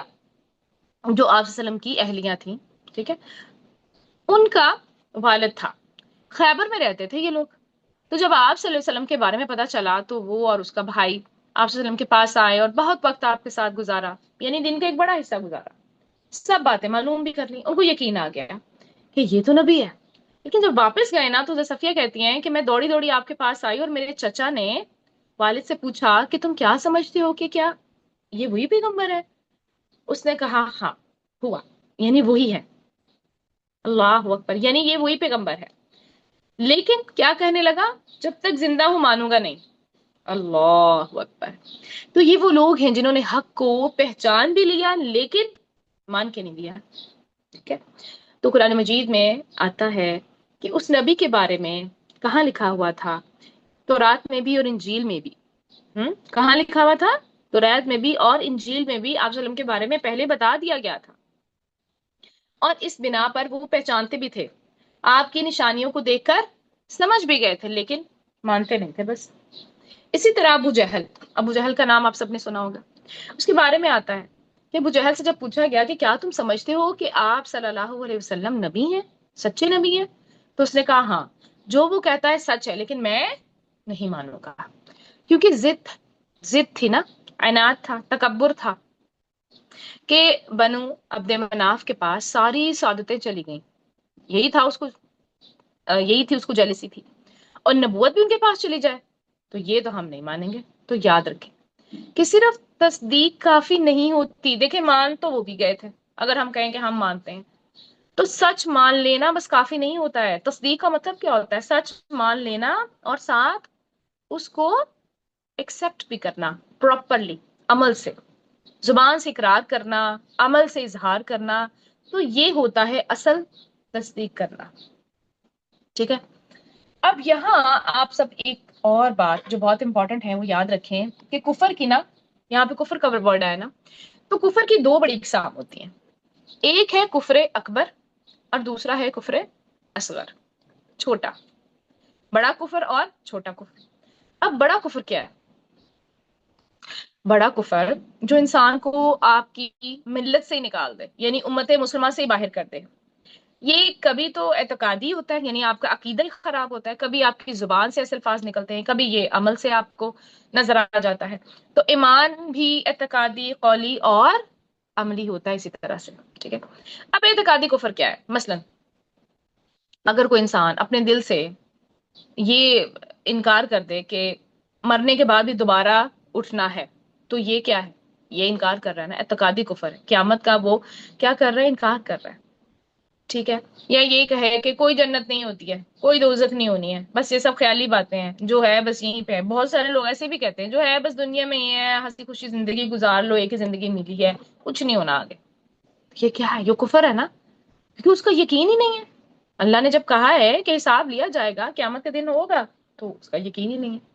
جو آپ صلی اللہ علیہ وسلم کی اہلیہ تھیں، ٹھیک ہے، ان کا والد تھا۔ خیبر میں رہتے تھے یہ لوگ، تو جب آپ صلی اللہ علیہ وسلم کے بارے میں پتا چلا تو وہ اور اس کا بھائی آپ صلی اللہ علیہ وسلم کے پاس آئے اور بہت وقت آپ کے ساتھ گزارا، یعنی دن کا ایک بڑا حصہ گزارا، سب باتیں معلوم بھی کر لی، ان کو یقین آ گیا کہ یہ تو نبی ہے۔ لیکن جب واپس گئے نا تو حضرت صفیہ کہتی ہیں کہ میں دوڑی دوڑی آپ کے پاس آئی اور میرے چچا نے والد سے پوچھا کہ تم کیا سمجھتے ہو کہ کیا یہ وہی پیغمبر ہے؟ اس نے کہا ہاں ہوا، یعنی وہی ہے، اللہ اکبر، یعنی یہ وہی پیغمبر ہے۔ لیکن کیا کہنے لگا؟ جب تک زندہ ہوں مانوں گا نہیں، اللہ اکبر۔ تو یہ وہ لوگ ہیں جنہوں نے حق کو پہچان بھی لیا لیکن مان کے نہیں دیا، ٹھیک ہے۔ تو قرآن مجید میں آتا ہے کہ اس نبی کے بارے میں کہاں لکھا ہوا تھا؟ تورات میں بھی اور انجیل میں بھی۔ کہاں لکھا ہوا تھا؟ تورات میں بھی اور انجیل میں بھی آپ صلی اللہ علیہ وسلم کے بارے میں پہلے بتا دیا گیا تھا، اور اس بنا پر وہ پہچانتے بھی تھے، آپ کی نشانیوں کو دیکھ کر سمجھ بھی گئے تھے لیکن مانتے نہیں تھے بس۔ اسی طرح ابو جہل کا نام آپ سب نے سنا ہوگا، اس کے بارے میں آتا ہے کہ ابو جہل سے جب پوچھا گیا کہ کیا تم سمجھتے ہو کہ آپ صلی اللہ علیہ وسلم نبی ہیں، سچے نبی ہیں؟ تو اس نے کہا ہاں، جو وہ کہتا ہے سچ ہے لیکن میں نہیں مانوں گا، کیونکہ ضد تھی نا، عناد تھا، تکبر تھا کہ بنو عبد مناف کے پاس ساری سعادتیں چلی گئیں، یہی تھا اس کو، یہی تھی اس کو جیلسی تھی، اور نبوت بھی ان کے پاس چلی جائے تو یہ تو ہم نہیں مانیں گے۔ تو یاد رکھیں کہ صرف تصدیق کافی نہیں ہوتی، دیکھیں مان تو وہ بھی گئے تھے، اگر ہم کہیں کہ ہم مانتے ہیں تو سچ مان لینا بس کافی نہیں ہوتا ہے۔ تصدیق کا مطلب کیا ہوتا ہے؟ سچ مان لینا اور ساتھ اس کو ایکسپٹ بھی کرنا پراپرلی، عمل سے، زبان سے اقرار کرنا، عمل سے اظہار کرنا، تو یہ ہوتا ہے اصل تصدیق کرنا، ٹھیک ہے۔ اب یہاں آپ سب ایک اور بات جو بہت امپورٹنٹ ہے وہ یاد رکھیں کہ کفر کی نا، یہاں پہ کفر کا ورڈ آیا نا، تو کفر کی دو بڑی اقسام ہوتی ہیں، ایک ہے کفر اکبر اور دوسرا ہے کفر اصغر، چھوٹا، بڑا کفر اور چھوٹا کفر۔ اب بڑا کفر کیا ہے؟ بڑا کفر جو انسان کو آپ کی ملت سے ہی نکال دے، یعنی امت مسلمہ سے ہی باہر کر دے، یہ کبھی تو اعتقادی ہوتا ہے، یعنی آپ کا عقیدہ ہی خراب ہوتا ہے، کبھی آپ کی زبان سے ایسے الفاظ نکلتے ہیں، کبھی یہ عمل سے آپ کو نظر آ جاتا ہے۔ تو ایمان بھی اعتقادی، قولی اور عملی ہوتا ہے اسی طرح سے، ٹھیک ہے۔ اب اعتقادی کفر کیا ہے؟ مثلا اگر کوئی انسان اپنے دل سے یہ انکار کر دے کہ مرنے کے بعد بھی دوبارہ اٹھنا ہے، تو یہ کیا ہے؟ یہ انکار کر رہا ہے نا، اعتقادی کفر ہے، قیامت کا وہ کیا کر رہا ہے؟ انکار کر رہا ہے، ٹھیک ہے۔ یا یہ کہے کہ کوئی جنت نہیں ہوتی ہے، کوئی دوزخ نہیں ہونی ہے، بس یہ سب خیالی باتیں ہیں، جو ہے بس یہیں پہ ہے۔ بہت سارے لوگ ایسے بھی کہتے ہیں جو ہے بس دنیا میں ہی ہے، ہنسی خوشی زندگی گزار لو، ایک ہی زندگی ملی ہے، کچھ نہیں ہونا آگے۔ یہ کیا ہے؟ یہ کفر ہے نا، کیونکہ اس کا یقین ہی نہیں ہے۔ اللہ نے جب کہا ہے کہ حساب لیا جائے گا، قیامت کے دن ہوگا، تو اس کا یقین ہی نہیں ہے۔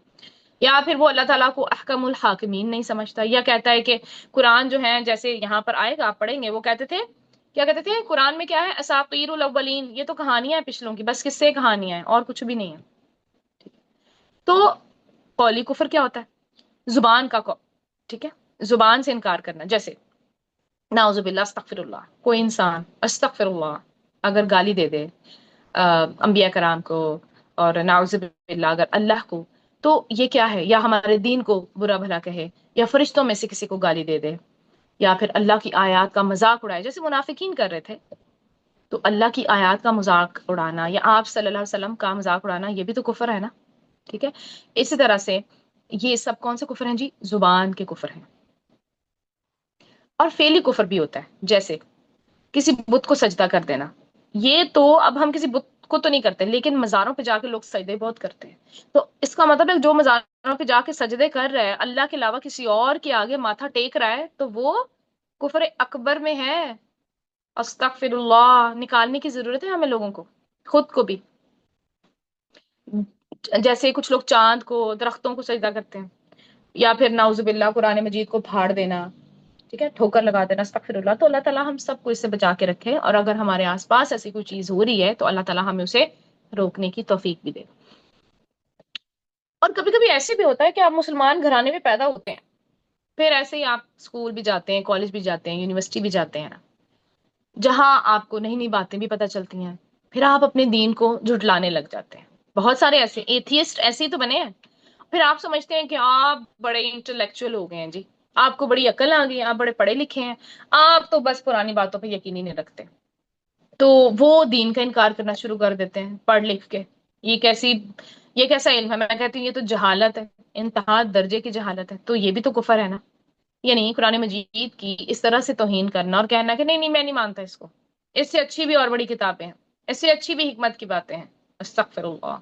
یا پھر وہ اللہ تعالیٰ کو احکم الحاکمین نہیں سمجھتا، یا کہتا ہے کہ قرآن جو ہے، جیسے یہاں پر آئے گا آپ پڑھیں گے، وہ کہتے تھے کیا کہتے تھے قرآن میں؟ کیا ہے؟ اساطیر الاولین، یہ تو کہانیاں ہیں پچھلوں کی، بس قصے کہانیاں ہیں اور کچھ بھی نہیں ہے۔ تو قولی کفر کیا ہوتا ہے؟ زبان کا ٹھیک ہے، زبان سے انکار کرنا، جیسے نعوذ باللہ، استغفر اللہ، کوئی انسان استغفر اللہ اگر گالی دے دے انبیاء کرام کو، اور نعوذ باللہ اگر اللہ کو، تو یہ کیا ہے؟ یا ہمارے دین کو برا بھلا کہے، یا فرشتوں میں سے کسی کو گالی دے دے، یا پھر اللہ کی آیات کا مذاق اڑائے، جیسے منافقین کر رہے تھے۔ تو اللہ کی آیات کا مذاق اڑانا یا آپ صلی اللہ علیہ وسلم کا مذاق اڑانا، یہ بھی تو کفر ہے نا، ٹھیک ہے۔ اسی طرح سے یہ سب کون سے کفر ہیں جی؟ زبان کے کفر ہیں۔ اور فعلی کفر بھی ہوتا ہے، جیسے کسی بت کو سجدہ کر دینا، یہ تو اب ہم کسی بت کو تو نہیں کرتے، لیکن مزاروں پہ جا کے لوگ سجدے بہت کرتے ہیں. تو اس کا مطلب ہے جو مزاروں پہ جا کے سجدے کر رہا ہے، اللہ کے علاوہ کسی اور کے آگے ماتھا ٹیک رہا ہے، تو وہ کفر اکبر میں ہے. استغفر اللہ. نکالنے کی ضرورت ہے ہمیں لوگوں کو، خود کو بھی. جیسے کچھ لوگ چاند کو، درختوں کو سجدہ کرتے ہیں، یا پھر نعوذ باللہ قرآن مجید کو پھاڑ دینا، ٹھیک ہے، ٹھوکر لگا دینا، استغفر اللہ. تو اللہ تعالیٰ ہم سب کو اس سے بچا کے رکھے، اور اگر ہمارے آس پاس ایسی کوئی چیز ہو رہی ہے تو اللہ تعالیٰ ہمیں اسے روکنے کی توفیق بھی دے. اور کبھی کبھی ایسے بھی ہوتا ہے کہ آپ مسلمان گھرانے میں پیدا ہوتے ہیں، پھر ایسے ہی آپ اسکول بھی جاتے ہیں، کالج بھی جاتے ہیں، یونیورسٹی بھی جاتے ہیں، جہاں آپ کو نئی نئی باتیں بھی پتہ چلتی ہیں، پھر آپ اپنے دین کو جھٹلانے لگ جاتے ہیں. بہت سارے ایسے ایتھیسٹ ایسے ہی تو بنے ہیں. پھر آپ سمجھتے ہیں کہ آپ بڑے انٹلیکچوئل ہو گئے ہیں جی، آپ کو بڑی عقل آ گئی، آپ بڑے پڑھے لکھے ہیں، آپ تو بس پرانی باتوں پہ یقین ہی نہیں رکھتے. تو وہ دین کا انکار کرنا شروع کر دیتے ہیں پڑھ لکھ کے. یہ کیسا علم ہے؟ میں کہتی ہوں یہ تو جہالت ہے، انتہا درجے کی جہالت ہے. تو یہ بھی تو کفر ہے نا. یعنی قرآن مجید کی اس طرح سے توہین کرنا اور کہنا کہ نہیں نہیں میں نہیں مانتا اس کو، اس سے اچھی بھی اور بڑی کتابیں ہیں، اس سے اچھی بھی حکمت کی باتیں ہیں. استغفر اللہ.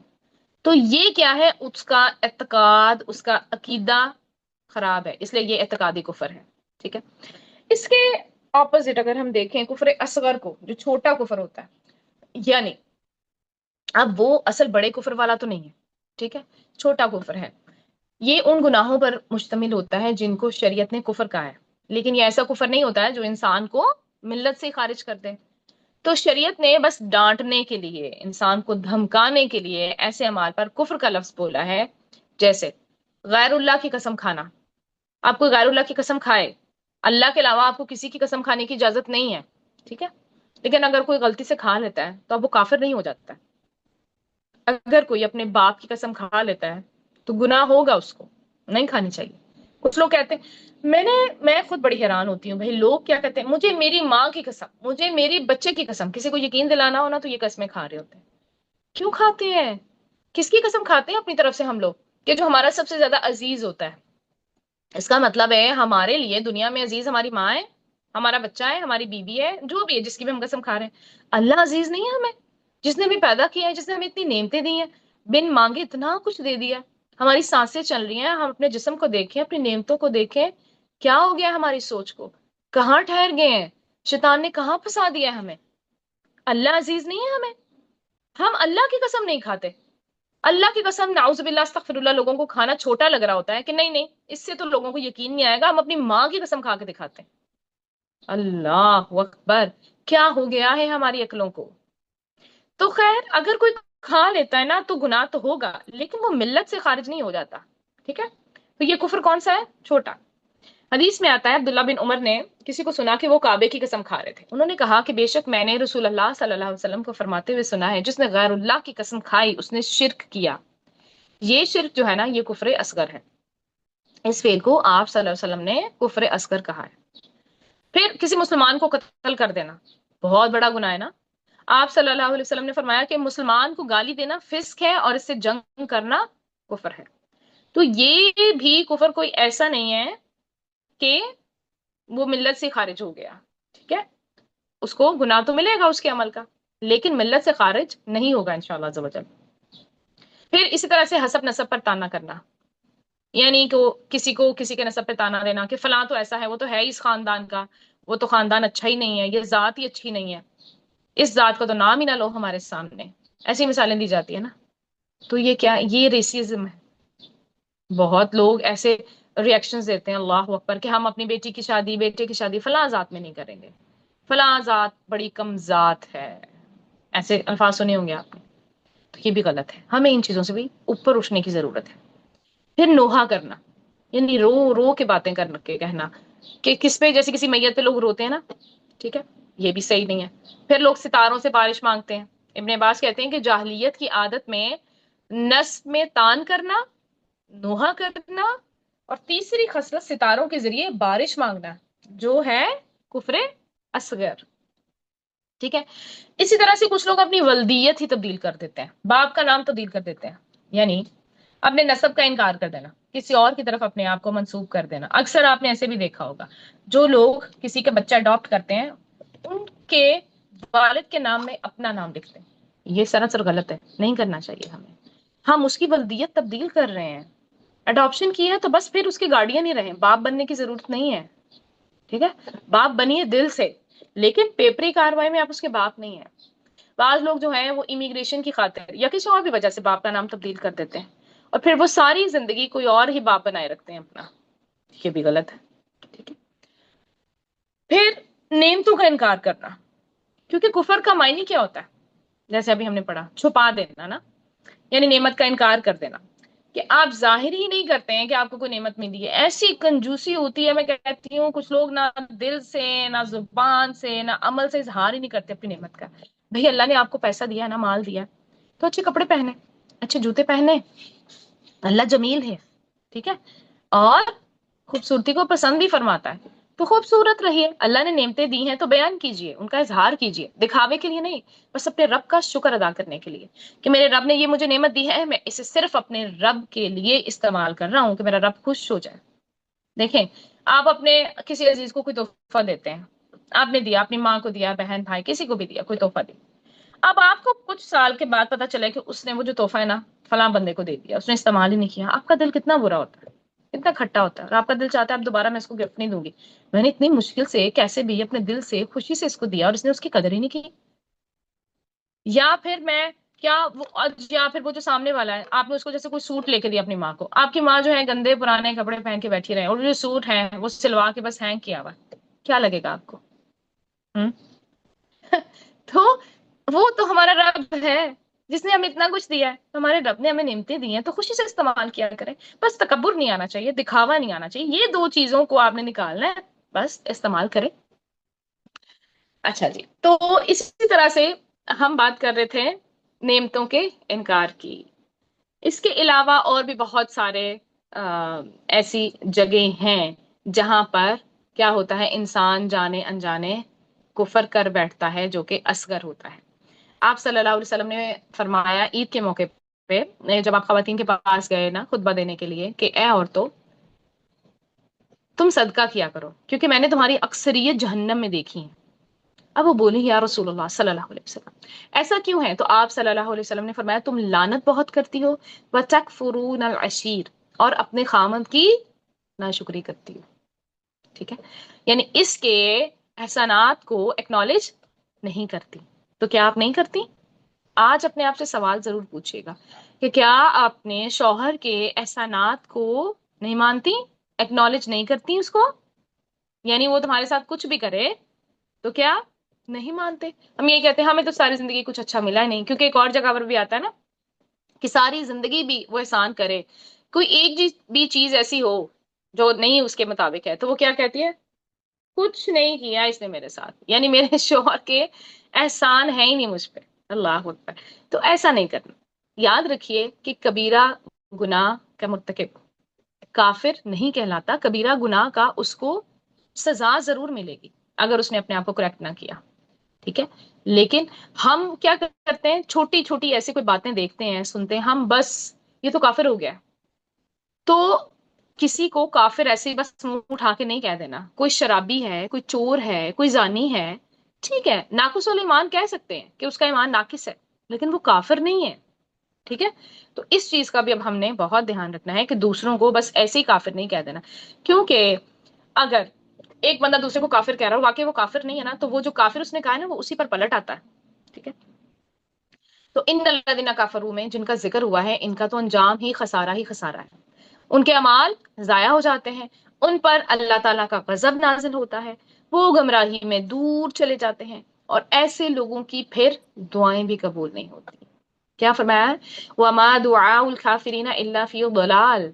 تو یہ کیا ہے؟ اس کا اعتقاد، اس کا عقیدہ خراب ہے، اس لیے یہ اعتقادی کفر ہے. ٹھیک ہے. اس کے اپوزٹ اگر ہم دیکھیں کفر اصغر کو، جو چھوٹا کفر ہوتا ہے، یعنی اب وہ اصل بڑے کفر والا تو نہیں ہے، ٹھیک ہے، چھوٹا کفر ہے. یہ ان گناہوں پر مشتمل ہوتا ہے جن کو شریعت نے کفر کہا ہے، لیکن یہ ایسا کفر نہیں ہوتا ہے جو انسان کو ملت سے خارج کر دے. تو شریعت نے بس ڈانٹنے کے لیے، انسان کو دھمکانے کے لیے ایسے اعمال پر کفر کا لفظ بولا ہے. جیسے غیر اللہ کی قسم کھانا. آپ کوئی غیر اللہ کی قسم کھائے، اللہ کے علاوہ آپ کو کسی کی قسم کھانے کی اجازت نہیں ہے، ٹھیک ہے، لیکن اگر کوئی غلطی سے کھا لیتا ہے تو اب وہ کافر نہیں ہو جاتا ہے. اگر کوئی اپنے باپ کی قسم کھا لیتا ہے تو گناہ ہوگا، اس کو نہیں کھانی چاہیے. کچھ لوگ کہتے ہیں، میں خود بڑی حیران ہوتی ہوں بھائی لوگ کیا کہتے ہیں، مجھے میری ماں کی قسم، مجھے میری بچے کی قسم. کسی کو یقین دلانا ہو نا تو یہ قسمیں کھا رہے ہوتے ہیں. کیوں کھاتے ہیں؟ کس کی قسم کھاتے ہیں اپنی طرف سے ہم لوگ؟ کہ جو ہمارا سب سے زیادہ عزیز ہوتا ہے. اس کا مطلب ہے ہمارے لیے دنیا میں عزیز ہماری ماں ہے، ہمارا بچہ ہے، ہماری بیوی ہے، جو بھی ہے جس کی بھی ہم قسم کھا رہے ہیں. اللہ عزیز نہیں ہے ہمیں؟ جس نے ہمیں پیدا کیا ہے، جس نے ہمیں اتنی نعمتیں دی ہیں، بن مانگے اتنا کچھ دے دیا. ہماری سانسیں چل رہی ہیں، ہم اپنے جسم کو دیکھیں، اپنی نعمتوں کو دیکھیں. کیا ہو گیا ہماری سوچ کو؟ کہاں ٹھہر گئے ہیں؟ شیطان نے کہاں پھنسا دیا ہے ہمیں؟ اللہ عزیز نہیں ہے ہمیں؟ ہم اللہ کی قسم نہیں کھاتے. اللہ کی قسم نعوذ باللہ استغفر اللہ لوگوں کو کھانا چھوٹا لگ رہا ہوتا ہے کہ نہیں نہیں اس سے تو لوگوں کو یقین نہیں آئے گا، ہم اپنی ماں کی قسم کھا کے دکھاتے ہیں. اللہ اکبر. کیا ہو گیا ہے ہماری عقلوں کو؟ تو خیر اگر کوئی کھا لیتا ہے نا تو گناہ تو ہوگا، لیکن وہ ملت سے خارج نہیں ہو جاتا. ٹھیک ہے. تو یہ کفر کون سا ہے؟ چھوٹا. حدیث میں آتا ہے عبداللہ بن عمر نے کسی کو سنا کہ وہ کعبے کی قسم کھا رہے تھے. انہوں نے کہا کہ بے شک میں نے رسول اللہ صلی اللہ علیہ وسلم کو فرماتے ہوئے سنا ہے، جس نے غیر اللہ کی قسم کھائی اس نے شرک کیا. یہ شرک جو ہے نا یہ کفر اصغر ہے. اس فعل کو آپ صلی اللہ علیہ وسلم نے کفر اصغر کہا ہے. پھر کسی مسلمان کو قتل کر دینا بہت بڑا گناہ ہے نا. آپ صلی اللہ علیہ وسلم نے فرمایا کہ مسلمان کو گالی دینا فسق ہے اور اس سے جنگ کرنا کفر ہے. تو یہ بھی کفر کوئی ایسا نہیں ہے کہ وہ ملت سے خارج ہو گیا. ٹھیک ہے. اس کو گناہ تو ملے گا اس کے عمل کا، لیکن ملت سے خارج نہیں ہوگا انشاءاللہ عز و جل. پھر اسی طرح سے حسب نسب پر تانا کرنا، یعنی کہ کو کسی کے نسب پہ تانا دینا کہ فلاں تو ایسا ہے، وہ تو ہے اس خاندان کا، وہ تو خاندان اچھا ہی نہیں ہے، یہ ذات ہی اچھی نہیں ہے، اس ذات کا تو نام ہی نہ لو ہمارے سامنے. ایسی مثالیں دی جاتی ہیں نا. تو یہ کیا؟ یہ ریسیزم ہے. بہت لوگ ایسے ریئیکشنز دیتے ہیں اللہ اکبر کہ ہم اپنی بیٹی کی شادی، بیٹے کی شادی فلاں ذات میں نہیں کریں گے، فلاں ذات بڑی کم ذات ہے. ایسے الفاظ سنے ہوں گے آپ نے. تو یہ بھی غلط ہے. ہمیں ان چیزوں سے بھی اوپر اٹھنے کی ضرورت ہے. پھر نوحہ کرنا، یعنی رو رو کے باتیں کر کے کہنا کہ کس پہ، جیسے کسی میت پہ لوگ روتے ہیں نا، ٹھیک ہے، یہ بھی صحیح نہیں ہے. پھر لوگ ستاروں سے بارش مانگتے ہیں. ابن عباس کہتے ہیں کہ جاہلیت کی عادت میں نسب میں تان کرنا، نوحہ کرنا، اور تیسری خصلت ستاروں کے ذریعے بارش مانگنا جو ہے کفر اصغر. ٹھیک ہے. اسی طرح سے کچھ لوگ اپنی ولدیت ہی تبدیل کر دیتے ہیں، باپ کا نام تبدیل کر دیتے ہیں، یعنی اپنے نسب کا انکار کر دینا، کسی اور کی طرف اپنے آپ کو منسوب کر دینا. اکثر آپ نے ایسے بھی دیکھا ہوگا جو لوگ کسی کا بچہ اڈاپٹ کرتے ہیں ان کے والد کے نام میں اپنا نام لکھتے ہیں. یہ سراسر غلط ہے، نہیں کرنا چاہیے ہمیں. ہم اس کی ولدیت تبدیل کر رہے ہیں. اڈاپشن کی ہے تو بس پھر اس کے گارڈین ہی رہیں، باپ بننے کی ضرورت نہیں ہے. ٹھیک ہے، باپ بنیے دل سے، لیکن پیپری کاروائی میں آپ اس کے باپ نہیں ہیں. بعض لوگ جو ہیں وہ امیگریشن کی خاطر یا کسی اور بھی وجہ سے باپ کا نام تبدیل کر دیتے ہیں، اور پھر وہ ساری زندگی کوئی اور ہی باپ بنائے رکھتے ہیں اپنا. یہ بھی غلط ہے. ٹھیک ہے. پھر نعمتوں کا انکار کرنا، کیونکہ کفر کا معنی کیا ہوتا ہے؟ جیسے ابھی ہم نے پڑھا، چھپا دینا نا، یعنی نعمت کا انکار کر دینا، کہ آپ ظاہر ہی نہیں کرتے ہیں کہ آپ کو کوئی نعمت ملی ہے. ایسی کنجوسی ہوتی ہے، میں کہتی ہوں کچھ لوگ نہ دل سے، نہ زبان سے، نہ عمل سے اظہار ہی نہیں کرتے اپنی نعمت کا. بھئی اللہ نے آپ کو پیسہ دیا ہے نا، مال دیا ہے، تو اچھے کپڑے پہنے، اچھے جوتے پہنے. اللہ جمیل ہے، ٹھیک ہے، اور خوبصورتی کو پسند بھی فرماتا ہے. تو خوبصورت رہیے. اللہ نے نعمتیں دی ہیں تو بیان کیجئے، ان کا اظہار کیجئے، دکھاوے کے لیے نہیں، بس اپنے رب کا شکر ادا کرنے کے لیے، کہ میرے رب نے یہ مجھے نعمت دی ہے، میں اسے صرف اپنے رب کے لیے استعمال کر رہا ہوں کہ میرا رب خوش ہو جائے. دیکھیں، آپ اپنے کسی عزیز کو کوئی تحفہ دیتے ہیں، آپ نے دیا، اپنی ماں کو دیا، بہن بھائی کسی کو بھی دیا، کوئی تحفہ دیا. اب آپ کو کچھ سال کے بعد پتا چلے کہ اس نے وہ جو تحفہ ہے نا فلاں بندے کو دے دیا، اس نے استعمال ہی نہیں کیا. آپ کا دل کتنا برا ہوتا ہے، کتنا کھٹا ہوتا ہے، اور آپ کا دل چاہتا ہے اب دوبارہ میں اس کو گفٹ نہیں دوں گی. میں نے اتنی مشکل سے کیسے بھی اپنے دل سے خوشی سے اس کو دیا اور اس نے اس کی قدر ہی نہیں کی. یا پھر میں کیا وہ، یا پھر وہ جو سامنے والا ہے، آپ نے اس کو جیسے کوئی سوٹ لے کے دیا اپنی ماں کو، آپ کی ماں جو ہے گندے پرانے کپڑے پہن کے بیٹھی رہے اور جو سوٹ ہے وہ سلوا کے بس ہینگ کیا ہوا، کیا لگے گا آپ کو؟ ہوں تو وہ تو ہمارا رب ہے جس نے ہمیں اتنا کچھ دیا ہے. ہمارے رب نے ہمیں نعمتیں دی ہیں تو خوشی سے استعمال کیا کریں. بس تکبر نہیں آنا چاہیے، دکھاوا نہیں آنا چاہیے. یہ دو چیزوں کو آپ نے نکالنا ہے، بس استعمال کریں. اچھا جی، تو اسی طرح سے ہم بات کر رہے تھے نعمتوں کے انکار کی. اس کے علاوہ اور بھی بہت سارے ایسی جگہیں ہیں جہاں پر کیا ہوتا ہے، انسان جانے انجانے کفر کر بیٹھتا ہے جو کہ اصغر ہوتا ہے. آپ صلی اللہ علیہ وسلم نے فرمایا عید کے موقع پہ، جب آپ خواتین کے پاس گئے نا خطبہ دینے کے لیے، کہ اے عورتوں تم صدقہ کیا کرو کیونکہ میں نے تمہاری اکثریت جہنم میں دیکھی ہے. اب وہ بولی یا رسول اللہ صلی اللہ علیہ وسلم ایسا کیوں ہے؟ تو آپ صلی اللہ علیہ وسلم نے فرمایا تم لعنت بہت کرتی ہو، وَتَكْفُرُونَ الْعَشِيرَ، اور اپنے خامند کی ناشکری کرتی ہو. ٹھیک ہے، یعنی اس کے احسانات کو اکنالج نہیں کرتی. تو کیا آپ نہیں کرتی؟ آج اپنے آپ سے سوال ضرور پوچھیے گا کہ کیا آپ نے شوہر کے احسانات کو نہیں مانتی، اکنالج نہیں کرتی اس کو؟ یعنی وہ تمہارے ساتھ کچھ بھی کرے تو کیا نہیں مانتے؟ ہم یہ کہتے ہیں ہمیں تو ساری زندگی کچھ اچھا ملا ہی نہیں، کیونکہ ایک اور جگہ پر بھی آتا ہے نا کہ ساری زندگی بھی وہ احسان کرے، کوئی ایک بھی چیز ایسی ہو جو نہیں اس کے مطابق ہے، تو وہ کیا کہتی ہے؟ کچھ نہیں کیا اس نے میرے ساتھ، یعنی میرے شوہر کے احسان ہے ہی نہیں مجھ پہ. اللہ اکبر. تو ایسا نہیں کرنا. یاد رکھیے کہ کبیرہ گناہ کا مرتکب کافر نہیں کہلاتا. کبیرہ گناہ کا اس کو سزا ضرور ملے گی اگر اس نے اپنے آپ کو کریکٹ نہ کیا. ٹھیک ہے، لیکن ہم کیا کرتے ہیں، چھوٹی چھوٹی ایسی کوئی باتیں دیکھتے ہیں سنتے ہیں ہم، بس یہ تو کافر ہو گیا. تو کسی کو کافر ایسے ہی بس منہ اٹھا کے نہیں کہہ دینا. کوئی شرابی ہے، کوئی چور ہے، کوئی زانی ہے، ٹھیک ہے ناقص الایمان کہہ سکتے ہیں کہ اس کا ایمان ناقص ہے، لیکن وہ کافر نہیں ہے. ٹھیک ہے، تو اس چیز کا بھی اب ہم نے بہت دھیان رکھنا ہے کہ دوسروں کو بس ایسے ہی کافر نہیں کہہ دینا. کیونکہ اگر ایک بندہ دوسرے کو کافر کہہ رہا ہو، واقعی وہ کافر نہیں ہے نا، تو وہ جو کافر اس نے کہا ہے نا وہ اسی پر پلٹ آتا ہے. ٹھیک ہے، تو ان الذین کفروا میں جن کا ذکر ہوا ہے ان کا تو انجام ہی خسارہ ہے. ان کے اعمال ضائع ہو جاتے ہیں، ان پر اللہ تعالیٰ کا غضب نازل ہوتا ہے، وہ گمراہی میں دور چلے جاتے ہیں، اور ایسے لوگوں کی پھر دعائیں بھی قبول نہیں ہوتی. کیا فرمایا ہے؟ وَمَا دُعَاءُ الْكَافِرِينَ إِلَّا فِي ضَلَالٍ.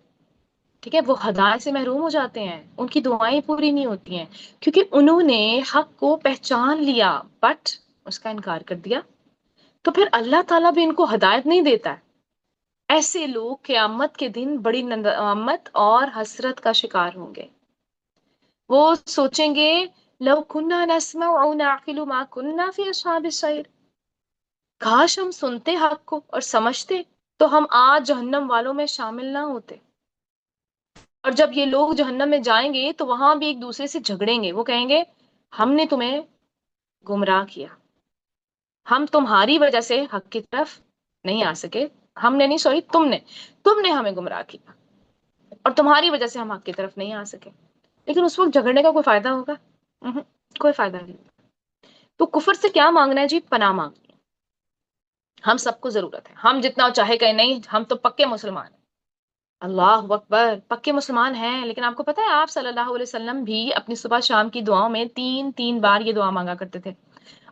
ٹھیک ہے، وہ ہدایت سے محروم ہو جاتے ہیں، ان کی دعائیں پوری نہیں ہوتی ہیں کیونکہ انہوں نے حق کو پہچان لیا بٹ اس کا انکار کر دیا. تو پھر اللہ تعالیٰ بھی ان کو ہدایت نہیں دیتا ہے. ایسے لوگ قیامت کے دن بڑی ندامت اور حسرت کا شکار ہوں گے. وہ سوچیں گے لو کننا نسمع او نعقل ما کننا فی اصحاب السعیر، کاش ہم سنتے حق کو اور سمجھتے تو ہم آج جہنم والوں میں شامل نہ ہوتے. اور جب یہ لوگ جہنم میں جائیں گے تو وہاں بھی ایک دوسرے سے جھگڑیں گے. وہ کہیں گے ہم نے تمہیں گمراہ کیا، ہم تمہاری وجہ سے حق کی طرف نہیں آ سکے. ہم نے نہیں، سوری، تم نے ہمیں گمراہ کیا اور تمہاری وجہ سے ہم حق کی طرف نہیں آ سکے. لیکن اس وقت جھگڑنے کا کوئی فائدہ ہوگا؟ کوئی فائدہ نہیں. تو کفر سے کیا مانگنا ہے جی؟ پناہ مانگنی ہے. ہم سب کو ضرورت ہے، ہم جتنا چاہے کہیں نہیں، ہم تو پکے مسلمان ہیں. اللہ اکبر، پکے مسلمان ہیں. لیکن آپ کو پتا ہے آپ صلی اللہ علیہ وسلم بھی اپنی صبح شام کی دعاؤں میں 3 بار یہ دعا مانگا کرتے تھے.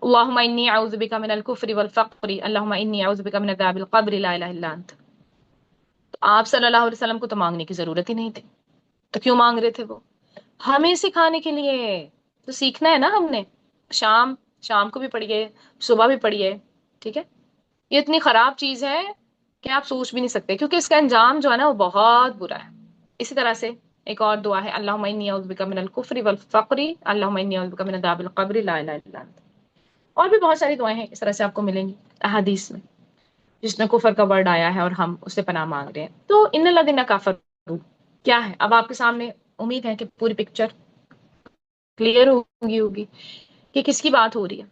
اللہم انی اعوذ بک من الکفر والفقر، اللہم انی اعوذ بک من عذاب القبر، لا الہ الا انت. تو آپ صلی اللہ علیہ وسلم کو تو مانگنے کی ضرورت ہی نہیں تھی، تو کیوں مانگ رہے تھے وہ؟ ہمیں سکھانے کے لیے. تو سیکھنا ہے نا ہم نے. شام شام کو بھی پڑھیے، صبح بھی پڑھیے. ٹھیک ہے. یہ اتنی خراب چیز ہے کہ آپ سوچ بھی نہیں سکتے، کیونکہ اس کا انجام جو ہے نا وہ بہت برا ہے. اسی طرح سے ایک اور دعا ہے، اللہم انی اعوذ بک من الکفر والفقر، اللہم انی اعوذ بک من عذاب القبر، لا الہ الا انت. اور بھی بہت ساری دعائیں ہیں اس طرح سے آپ کو ملیں گی احادیث میں، جس میں کفر کا ورڈ آیا ہے اور ہم اس سے پناہ مانگ رہے ہیں. تو ان الذین کفروا کیا ہے؟ اب آپ کے سامنے امید ہے کہ پوری پکچر کلیئر ہوگی کہ کس کی بات ہو رہی ہے.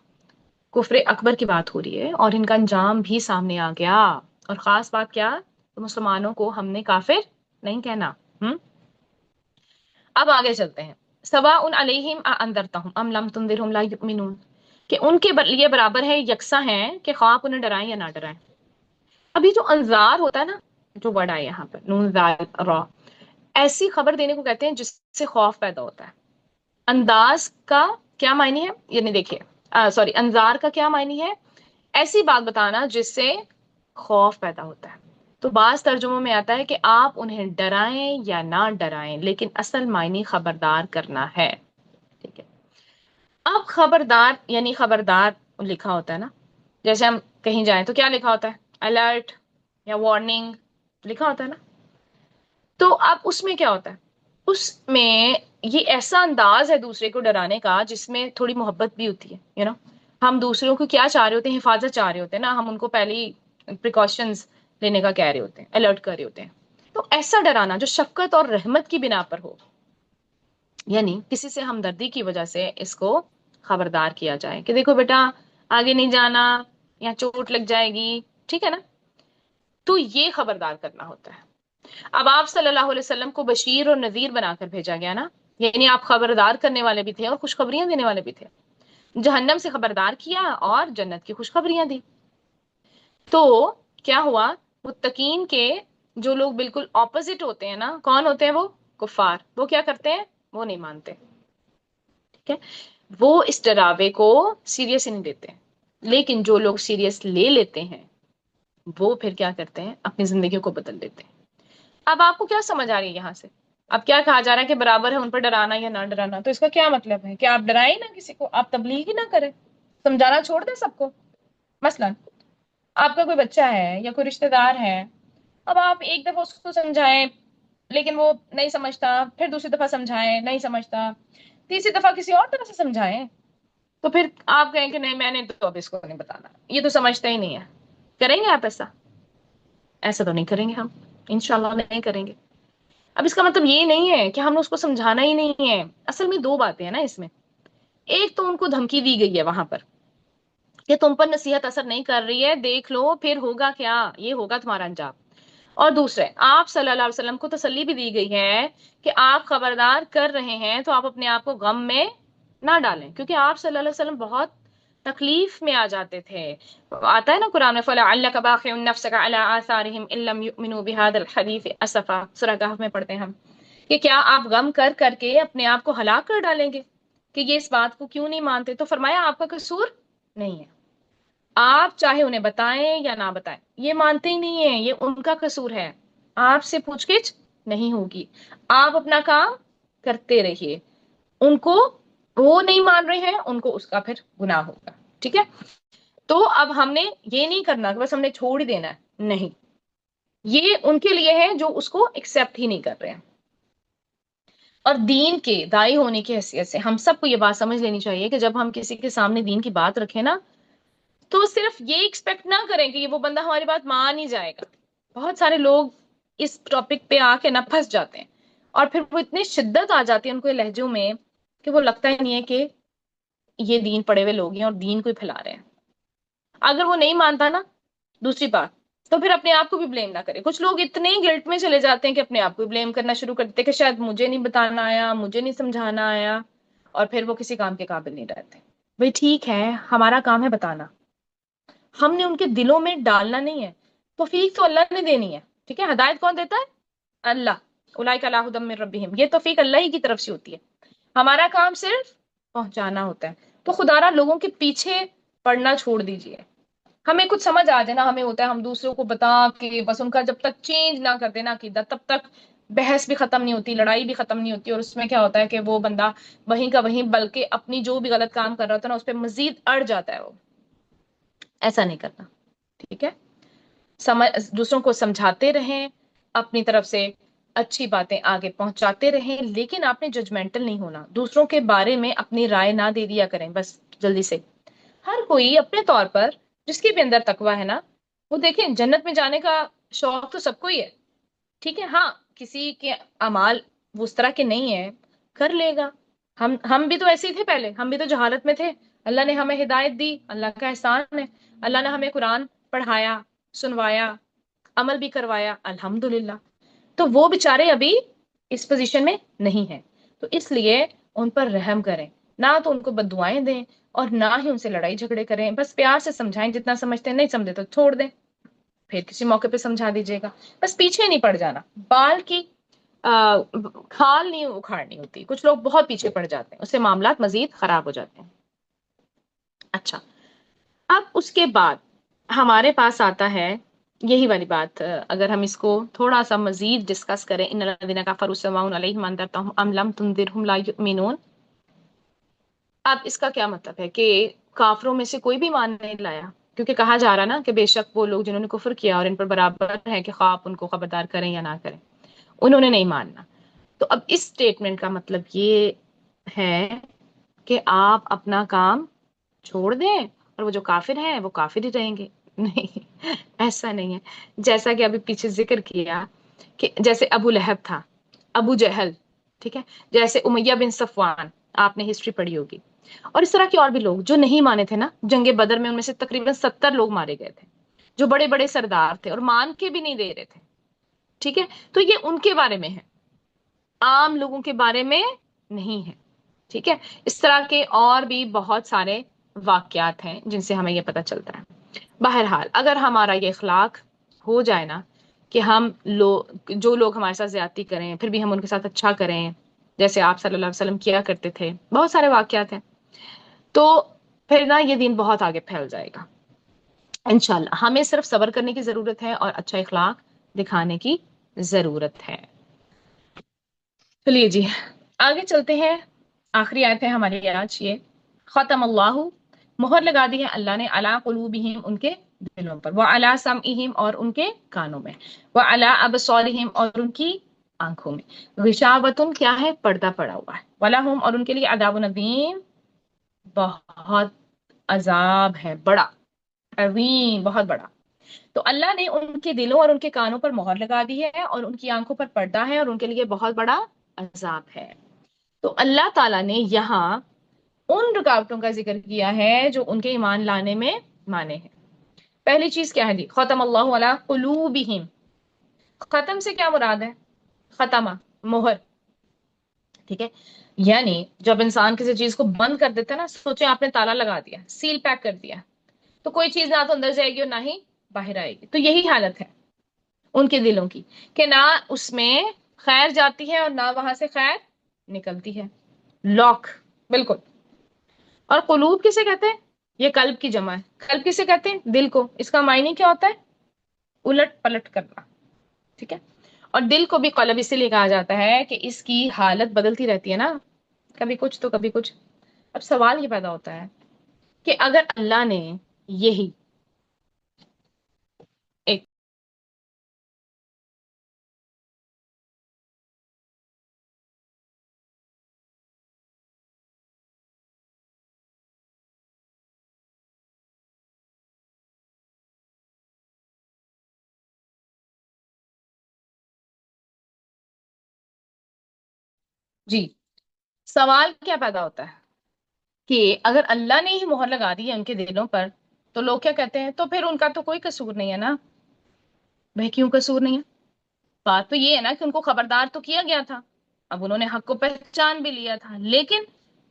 کفر اکبر کی بات ہو رہی ہے اور ان کا انجام بھی سامنے آ گیا. اور خاص بات کیا؟ تو مسلمانوں کو ہم نے کافر نہیں کہنا. اب آگے چلتے ہیں. سواء علیہم انذرتہم ام لم تنذرہم لا یؤمنون، کہ ان کے لیے برابر ہے، یکساں ہیں کہ خواہ آپ انہیں ڈرائیں یا نہ ڈرائیں. ابھی جو انذار ہوتا ہے نا، جو ورڈ آیا یہاں پر نون زائد را، ایسی خبر دینے کو کہتے ہیں جس سے خوف پیدا ہوتا ہے. انداز کا کیا معنی ہے؟ یعنی دیکھیے، سوری، انذار کا کیا معنی ہے؟ ایسی بات بتانا جس سے خوف پیدا ہوتا ہے. تو بعض ترجموں میں آتا ہے کہ آپ انہیں ڈرائیں یا نہ ڈرائیں، لیکن اصل معنی خبردار کرنا ہے. ٹھیک ہے. اب خبردار یعنی خبردار لکھا ہوتا ہے نا، جیسے ہم کہیں جائیں تو کیا لکھا ہوتا ہے؟ الرٹ یا وارننگ لکھا ہوتا ہے نا. تو اب اس میں کیا ہوتا ہے؟ اس میں یہ ایسا انداز ہے دوسرے کو ڈرانے کا جس میں تھوڑی محبت بھی ہوتی ہے. ہم دوسروں کو کیا چاہ رہے ہوتے ہیں؟ حفاظت چاہ رہے ہوتے ہیں نا. ہم ان کو پہلی پریکاشنز لینے کا کہہ رہے ہوتے ہیں، الرٹ کر رہے ہوتے ہیں. تو ایسا ڈرانا جو شفقت اور رحمت کی بنا پر ہو، یعنی کسی سے ہمدردی کی وجہ سے اس کو خبردار کیا جائے کہ دیکھو بیٹا آگے نہیں جانا، یا چوٹ لگ جائے گی. ٹھیک ہے نا. تو یہ خبردار کرنا ہوتا ہے. اب آپ صلی اللہ علیہ وسلم کو بشیر اور نذیر بنا کر بھیجا گیا نا، یعنی آپ خبردار کرنے والے بھی تھے اور خوشخبریاں دینے والے بھی تھے. جہنم سے خبردار کیا اور جنت کی خوشخبریاں دی. تو کیا ہوا؟ متقین کے جو لوگ بالکل اپوزٹ ہوتے ہیں نا، کون ہوتے ہیں وہ؟ کفار. وہ کیا کرتے ہیں؟ وہ نہیں مانتے. ٹھیک ہے. وہ اس ڈراوے کو سیریس نہیں لیتے. لیکن جو لوگ سیریس لے لیتے ہیں وہ پھر کیا کرتے ہیں؟ اپنی زندگیوں کو بدل دیتے ہیں. اب آپ کو کیا سمجھ آ رہی ہے یہاں سے؟ اب کیا کہا جا رہا ہے کہ برابر ہے ان پر ڈرانا یا نہ ڈرانا؟ تو اس کا کیا مطلب ہے کہ آپ ڈرائیں نہ کسی کو، آپ تبلیغ ہی نہ کریں، سمجھانا چھوڑ دیں سب کو. مثلا آپ کا کوئی بچہ ہے یا کوئی رشتہ دار ہے، اب آپ ایک دفعہ اس کو سمجھائیں لیکن وہ نہیں سمجھتا، پھر دوسری دفعہ سمجھائیں نہیں سمجھتا، تیسری دفعہ کسی اور طرح سے سمجھائیں، تو پھر آپ کہیں کہ نہیں میں نے تو اب اس کو نہیں بتانا، یہ تو سمجھتا ہی نہیں ہے. کریں گے آپ ایسا؟ ایسا تو نہیں کریں گے ہم، انشاءاللہ نہیں کریں گے. اب اس کا مطلب یہ نہیں ہے کہ ہم نے اس کو سمجھانا ہی نہیں ہے. اصل میں 2 باتیں ہیں نا اس میں. ایک تو ان کو دھمکی دی گئی ہے وہاں پر کہ تم پر نصیحت اثر نہیں کر رہی ہے، دیکھ لو پھر ہوگا کیا، یہ ہوگا تمہارا انجام. اور دوسرے، آپ صلی اللہ علیہ وسلم کو تسلی بھی دی گئی ہے کہ آپ خبردار کر رہے ہیں تو آپ اپنے آپ کو غم میں نہ ڈالیں، کیونکہ آپ صلی اللہ علیہ وسلم بہت تکلیف میں آ جاتے تھے. آتا ہے نا قرآن میں فَلَعَلَّكَ بَاخِعٌ نَفْسَكَ عَلَىٰ آثَارِهِمْ إِن لَّمْ يُؤْمِنُوا بِهَٰذَا الْحَدِيثِ أَسَفًا، سورہ کہف میں پڑھتے ہیں ہم کہ کیا آپ غم کر کر کے اپنے آپ کو ہلاک کر ڈالیں گے کہ یہ اس بات کو کیوں نہیں مانتے؟ تو فرمایا آپ کا قصور نہیں ہے. آپ چاہے انہیں بتائیں یا نہ بتائیں، یہ مانتے ہی نہیں ہیں، یہ ان کا قصور ہے. آپ سے پوچھ گچھ نہیں ہوگی، آپ اپنا کام کرتے رہیے. ان کو وہ نہیں مان رہے ہیں، ان کو اس کا پھر گناہ ہوگا. ٹھیک ہے. تو اب ہم نے یہ نہیں کرنا کہ بس ہم نے چھوڑ ہی دینا ہے، نہیں، یہ ان کے لیے ہے جو اس کو ایکسپٹ ہی نہیں کر رہے ہیں. اور دین کے دائی ہونے کی حیثیت سے ہم سب کو یہ بات سمجھ لینی چاہیے کہ جب ہم کسی کے سامنے دین کی بات رکھیں نا، تو صرف یہ ایکسپیکٹ نہ کریں کہ یہ وہ بندہ ہماری بات مان ہی جائے گا. بہت سارے لوگ اس ٹاپک پہ آ کے نہ پھنس جاتے ہیں اور پھر وہ اتنی شدت آ جاتی ہے ان کو لہجوں میں کہ وہ لگتا ہی نہیں ہے کہ یہ دین پڑے ہوئے لوگ ہیں اور دین کو ہی پھیلا رہے ہیں. اگر وہ نہیں مانتا نا، دوسری بات، تو پھر اپنے آپ کو بھی بلیم نہ کرے. کچھ لوگ اتنے گلٹ میں چلے جاتے ہیں کہ اپنے آپ کو بلیم کرنا شروع کر دیتے ہیں کہ شاید مجھے نہیں بتانا آیا، مجھے نہیں سمجھانا آیا، اور پھر وہ کسی کام کے قابل نہیں رہتے. بھئی ٹھیک ہے، ہمارا کام ہے بتانا، ہم نے ان کے دلوں میں ڈالنا نہیں ہے. توفیق تو اللہ نے دینی ہے. ٹھیک ہے، ہدایت کون دیتا ہے؟ اللہ. اولئک علی ھدی من ربہم، یہ توفیق اللہ ہی کی طرف سے ہوتی ہے. ہمارا کام صرف پہنچانا ہوتا ہے. تو خدا را لوگوں کے پیچھے پڑنا چھوڑ دیجئے. ہمیں کچھ سمجھ آ جائے نا، ہمیں ہوتا ہے ہم دوسروں کو بتا کے بس ان کا جب تک چینج نہ کر دینا عقیدہ، تب تک بحث بھی ختم نہیں ہوتی، لڑائی بھی ختم نہیں ہوتی. اور اس میں کیا ہوتا ہے کہ وہ بندہ وہیں کا وہیں، بلکہ اپنی جو بھی غلط کام کر رہا ہوتا ہے نا اس پہ مزید اڑ جاتا ہے وہ. ایسا نہیں کرنا. ٹھیک ہے، دوسروں کو سمجھاتے رہیں، اپنی طرف سے اچھی باتیں آگے پہنچاتے رہیں، لیکن آپ نے ججمنٹل نہیں ہونا. دوسروں کے بارے میں اپنی رائے نہ دے دیا کریں بس جلدی سے. ہر کوئی اپنے طور پر، جس کے بھی اندر تقوی ہے نا، وہ دیکھیں جنت میں جانے کا شوق تو سب کو ہی ہے. ٹھیک ہے، ہاں کسی کے اعمال وہ اس طرح کے نہیں ہیں، کر لے گا. ہم بھی تو ایسے ہی تھے پہلے، ہم بھی تو جہالت میں تھے. اللہ نے ہمیں ہدایت دی، اللہ کا احسان ہے. اللہ نے ہمیں قرآن پڑھایا، سنوایا، عمل بھی کروایا، الحمدللہ. تو وہ بیچارے ابھی اس پوزیشن میں نہیں ہیں. تو اس لیے ان پر رحم کریں، نہ تو ان کو بد دعائیں دیں اور نہ ہی ان سے لڑائی جھگڑے کریں. بس پیار سے سمجھائیں جتنا سمجھتے ہیں، نہیں سمجھے تو چھوڑ دیں، پھر کسی موقع پہ سمجھا دیجیے گا. بس پیچھے نہیں پڑ جانا. بال کی کھال نہیں اکھاڑنی ہوتی. کچھ لوگ بہت پیچھے پڑ جاتے ہیں، اس سے معاملات مزید خراب ہو جاتے ہیں. اچھا، اب اس کے بعد ہمارے پاس آتا ہے یہی والی بات. اگر ہم اس کو تھوڑا سا مزید ڈسکس کریں، ان الذین کفروا سواء علیہم انذرتهم ام لم تنذرهم لا یؤمنون. اب اس کا کیا مطلب ہے کہ کافروں میں سے کوئی بھی ایمان نہیں لایا، کیونکہ کہا جا رہا نا کہ بے شک وہ لوگ جنہوں نے کفر کیا اور ان پر برابر ہے کہ خواہ آپ ان کو خبردار کریں یا نہ کریں، انہوں نے نہیں ماننا. تو اب اس سٹیٹمنٹ کا مطلب یہ ہے کہ آپ اپنا کام چھوڑ دیں اور وہ جو کافر ہیں وہ کافر ہی رہیں گے. نہیں، ایسا نہیں ہے. جیسا کہ ابھی پیچھے ذکر کیا کہ جیسے ابو لہب تھا، ابو جہل، ٹھیک ہے، جیسے امیہ بن صفوان، آپ نے ہسٹری پڑھی ہوگی، اور اس طرح کے اور بھی لوگ جو نہیں مانے تھے نا. جنگ بدر میں ان میں سے تقریباً 70 لوگ مارے گئے تھے، جو بڑے بڑے سردار تھے اور مان کے بھی نہیں دے رہے تھے. ٹھیک ہے، تو یہ ان کے بارے میں ہے، عام لوگوں کے بارے میں نہیں ہے. ٹھیک ہے، اس طرح کے اور بھی بہت سارے واقعات ہیں جن سے ہمیں یہ پتہ چلتا ہے. بہرحال اگر ہمارا یہ اخلاق ہو جائے نا کہ ہم جو لوگ ہمارے ساتھ زیادتی کریں پھر بھی ہم ان کے ساتھ اچھا کریں، جیسے آپ صلی اللہ علیہ وسلم کیا کرتے تھے، بہت سارے واقعات ہیں، تو پھر نا یہ دین بہت آگے پھیل جائے گا انشاءاللہ. ہمیں صرف صبر کرنے کی ضرورت ہے اور اچھا اخلاق دکھانے کی ضرورت ہے. چلیے جی آگے چلتے ہیں. آخری آیت ہے ہماری آج یہ. ختم اللہ، مہر لگا دی ہے اللہ نے، علی قلوبہم، ان کے دلوں پر، وعلی سمعہم، اور ان کے کانوں میں، وعلی ابصارہم، اور ان کی آنکھوں میں. غشاوۃ کیا ہے؟ پردہ پڑا ہوا ہے. ولہم، اور ان کے لیے عذاب عظیم، بہت عذاب ہے بڑا، عظیم بہت بڑا. تو اللہ نے ان کے دلوں اور ان کے کانوں پر مہر لگا دی ہے اور ان کی آنکھوں پر پردہ ہے اور ان کے لیے بہت بڑا عذاب ہے. تو اللہ تعالیٰ نے یہاں ان رکاوٹوں کا ذکر کیا ہے جو ان کے ایمان لانے میں مانے ہیں. پہلی چیز کیا ہے جی؟ ختم اللہ علی قلوبہم. ختم سے کیا مراد ہے؟ ختمہ، مہر. ٹھیک ہے، یعنی جب انسان کسی چیز کو بند کر دیتا ہے نا، سوچیں آپ نے تالا لگا دیا، سیل پیک کر دیا، تو کوئی چیز نہ تو اندر جائے گی اور نہ ہی باہر آئے گی. تو یہی حالت ہے ان کے دلوں کی کہ نہ اس میں خیر جاتی ہے اور نہ وہاں سے خیر نکلتی ہے. لاک، بالکل. اور قلوب کسے کہتے ہیں؟ یہ قلب کی جمع ہے. قلب کسے کہتے ہیں؟ دل کو. اس کا معنی کیا ہوتا ہے؟ الٹ پلٹ کرنا. ٹھیک ہے، اور دل کو بھی قلب اسی لیے کہا جاتا ہے کہ اس کی حالت بدلتی رہتی ہے نا، کبھی کچھ تو کبھی کچھ. اب سوال یہ پیدا ہوتا ہے کہ اگر اللہ نے یہی ایک جی سوال کیا پیدا ہوتا ہے کہ اگر اللہ نے ہی مہر لگا دی ہے ان کے دلوں پر، تو لوگ کیا کہتے ہیں، تو پھر ان کا تو کوئی قصور نہیں ہے نا. بھائی کیوں قصور نہیں ہے؟ بات تو یہ ہے نا کہ ان کو خبردار تو کیا گیا تھا، اب انہوں نے حق کو پہچان بھی لیا تھا لیکن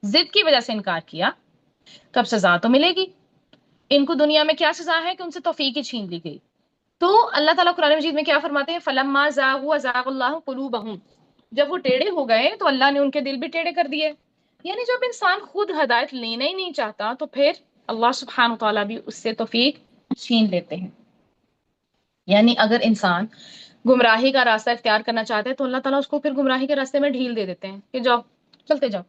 ضد کی وجہ سے انکار کیا، تو اب سزا تو ملے گی. ان کو دنیا میں کیا سزا ہے کہ ان سے توفیق ہی چھین لی گئی. تو اللہ تعالیٰ قرآن مجید میں کیا فرماتے ہیں، فَلَمَّا زَاغُوا أَزَاغَ اللَّهُ قُلُوبَهُمْ، جب وہ ٹیڑے ہو گئے تو اللہ نے ان کے دل بھی ٹیڑے کر دیے. یعنی جب انسان خود ہدایت لینا ہی نہیں چاہتا تو پھر اللہ سبحانہ تعالیٰ بھی اس سے توفیق چھین لیتے ہیں. یعنی اگر انسان گمراہی کا راستہ اختیار کرنا چاہتے ہیں تو اللہ تعالیٰ اس کو پھر گمراہی کے راستے میں ڈھیل دے دیتے ہیں کہ جاؤ، چلتے جاؤ.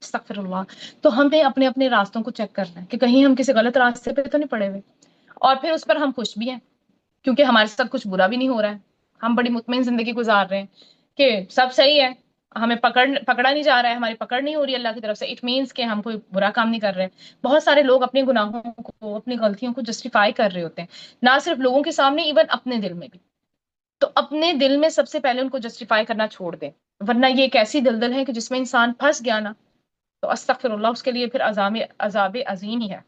استغفر اللہ. تو ہمیں اپنے اپنے راستوں کو چیک کرنا ہے کہ کہیں ہم کسی غلط راستے پہ تو نہیں پڑے ہوئے، اور پھر اس پر ہم خوش بھی ہیں کیونکہ ہمارے ساتھ کچھ برا بھی نہیں ہو رہا ہے. ہم بڑی مطمئن زندگی گزار رہے ہیں کہ سب صحیح ہے، ہمیں پکڑا نہیں جا رہا ہے، ہماری پکڑ نہیں ہو رہی اللہ کی طرف سے. اٹ مینس کہ ہم کوئی برا کام نہیں کر رہے. بہت سارے لوگ اپنے گناہوں کو، اپنی غلطیوں کو جسٹیفائی کر رہے ہوتے ہیں، نہ صرف لوگوں کے سامنے، ایون اپنے دل میں بھی. تو اپنے دل میں سب سے پہلے ان کو جسٹیفائی کرنا چھوڑ دیں، ورنہ یہ ایک ایسی دلدل ہے کہ جس میں انسان پھنس گیا نا تو استغفر اللہ، اس کے لیے پھر عذاب عظیم ہی ہے.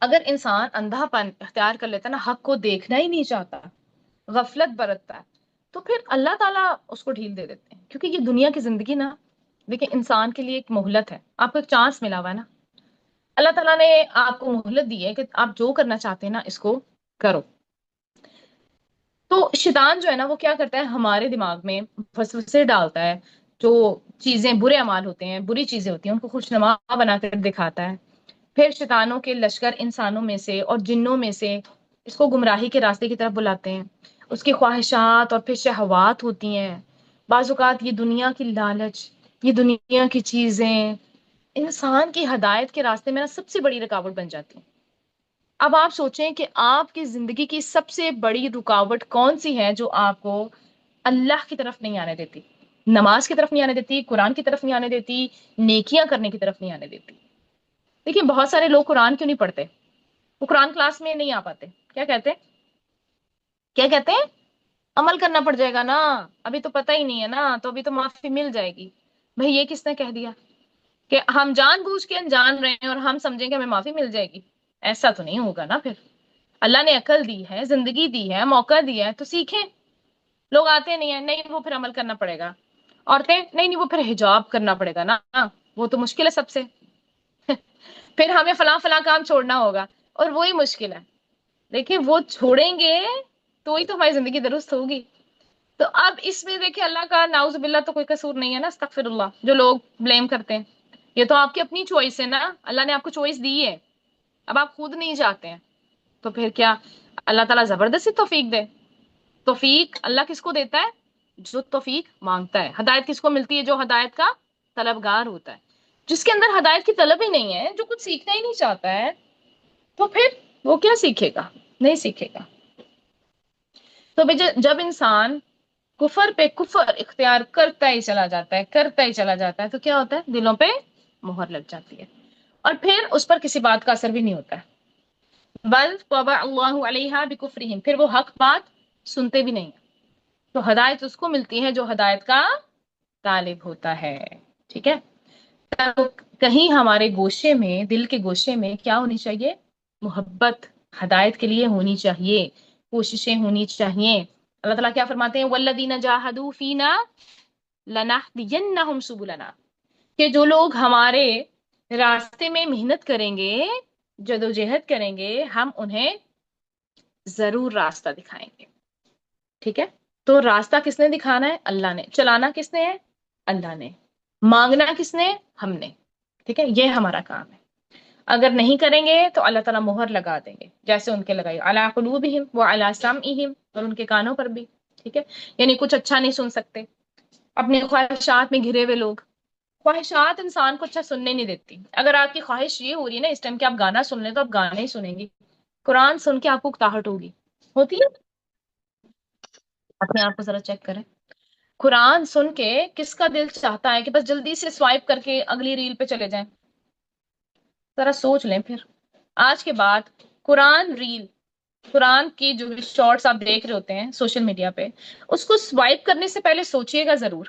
اگر انسان اندھا پن اختیار کر لیتا ہے نا، حق کو دیکھنا ہی نہیں چاہتا، غفلت برتتا ہے، تو پھر اللہ تعالیٰ اس کو ڈھیل دے دیتے ہیں. کیونکہ یہ دنیا کی زندگی نا، دیکھیں انسان کے لیے ایک مہلت ہے، آپ کو ایک چانس ملا ہوا ہے نا. اللہ تعالیٰ نے آپ کو مہلت دی ہے کہ آپ جو کرنا چاہتے ہیں نا اس کو کرو. تو شیطان جو ہے نا وہ کیا کرتا ہے، ہمارے دماغ میں وسوسے ڈالتا ہے، جو چیزیں برے اعمال ہوتے ہیں، بری چیزیں ہوتی ہیں، ان کو خوشنما بنا کر دکھاتا ہے. پھر شیطانوں کے لشکر انسانوں میں سے اور جنوں میں سے اس کو گمراہی کے راستے کی طرف بلاتے ہیں. اس کی خواہشات اور پھر شہوات ہوتی ہیں. بعض اوقات یہ دنیا کی لالچ، یہ دنیا کی چیزیں انسان کی ہدایت کے راستے میں نا سب سے بڑی رکاوٹ بن جاتی ہیں. اب آپ سوچیں کہ آپ کی زندگی کی سب سے بڑی رکاوٹ کون سی ہے جو آپ کو اللہ کی طرف نہیں آنے دیتی، نماز کی طرف نہیں آنے دیتی، قرآن کی طرف نہیں آنے دیتی، نیکیاں کرنے کی طرف نہیں آنے دیتی. دیکھیں بہت سارے لوگ قرآن کیوں نہیں پڑھتے، وہ قرآن کلاس میں نہیں آ پاتے. کیا کہتے ہیں، کیا کہتے ہیں، عمل کرنا پڑ جائے گا نا، ابھی تو پتہ ہی نہیں ہے نا، تو ابھی تو معافی مل جائے گی. بھئی یہ کس نے کہہ دیا کہ ہم جان بوجھ کے انجان رہے ہیں اور ہم سمجھیں کہ ہمیں معافی مل جائے گی؟ ایسا تو نہیں ہوگا نا. پھر اللہ نے عقل دی ہے، زندگی دی ہے، موقع دیا ہے تو سیکھیں. لوگ آتے نہیں ہیں، نہیں وہ پھر عمل کرنا پڑے گا. عورتیں نہیں وہ پھر حجاب کرنا پڑے گا نا، وہ تو مشکل ہے سب سے. پھر ہمیں فلاں فلاں کام چھوڑنا ہوگا اور وہی مشکل ہے. دیکھیں وہ چھوڑیں گے تو ہی تو ہماری زندگی درست ہوگی. تو اب اس میں دیکھیں اللہ کا نعوذ باللہ تو کوئی قصور نہیں ہے نا، استغفر اللہ، جو لوگ بلیم کرتے ہیں. یہ تو آپ کی اپنی چوائس ہے نا، اللہ نے آپ کو چوائس دی ہے، اب آپ خود نہیں چاہتے ہیں تو پھر کیا اللہ تعالیٰ زبردستی توفیق دے؟ توفیق اللہ کس کو دیتا ہے؟ جو توفیق مانگتا ہے. ہدایت کس کو ملتی ہے؟ جو ہدایت کا طلبگار ہوتا ہے. جس کے اندر ہدایت کی طلب ہی نہیں ہے، جو کچھ سیکھنا ہی نہیں چاہتا ہے، تو پھر وہ کیا سیکھے گا؟ نہیں سیکھے گا. تو جب انسان کفر پہ کفر اختیار کرتا ہی چلا جاتا ہے، کرتا ہی چلا جاتا ہے، تو کیا ہوتا ہے؟ دلوں پہ مہر لگ جاتی ہے اور پھر اس پر کسی بات کا اثر بھی نہیں ہوتا ہے. بل طبع اللہ علیہا بکفرہم، پھر وہ حق بات سنتے بھی نہیں. تو ہدایت اس کو ملتی ہے جو ہدایت کا طالب ہوتا ہے. ٹھیک ہے، تو کہیں ہمارے گوشے میں، دل کے گوشے میں کیا ہونی چاہیے؟ محبت ہدایت کے لیے ہونی چاہیے، کوششیں ہونی چاہیے. اللہ تعالیٰ کیا فرماتے ہیں، والذین جاہدوا فینا لنہدینہم سبلنا، کہ جو لوگ ہمارے راستے میں محنت کریں گے، جدوجہد کریں گے، ہم انہیں ضرور راستہ دکھائیں گے. ٹھیک ہے، تو راستہ کس نے دکھانا ہے؟ اللہ نے. چلانا کس نے ہے؟ اللہ نے. مانگنا کس نے؟ ہم نے. ٹھیک ہے، یہ ہمارا کام ہے. اگر نہیں کریں گے تو اللہ تعالیٰ مہر لگا دیں گے، جیسے ان کے لگائی علی قلوبہم وعلی سمعہم، اور ان کے کانوں پر بھی. ٹھیک ہے، یعنی کچھ اچھا نہیں سن سکتے. اپنے خواہشات میں گھرے ہوئے لوگ. خواہشات انسان کو اچھا سننے نہیں دیتی. اگر آپ کی خواہش یہ ہو رہی ہے نا اس ٹائم کہ آپ گانا سن لیں، تو آپ گانا ہی سنیں گی. قرآن سن کے آپ کو اکتاہٹ ہوگی، ہوتی ہے. اپنے آپ کو ذرا چیک کریں. قرآن سن کے کس کا دل چاہتا ہے کہ بس جلدی سے سوائپ کر کے اگلی ریل پہ چلے جائیں؟ ذرا سوچ لیں. پھر آج کے بعد قرآن ریل، قرآن کی جو شارٹس آپ دیکھ رہے ہوتے ہیں سوشل میڈیا پہ، اس کو سوائپ کرنے سے پہلے سوچئے گا ضرور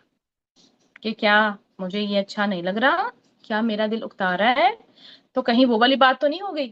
کہ کیا مجھے یہ اچھا نہیں لگ رہا، کیا میرا دل اکتا رہا ہے، تو کہیں وہ والی بات تو نہیں ہو گئی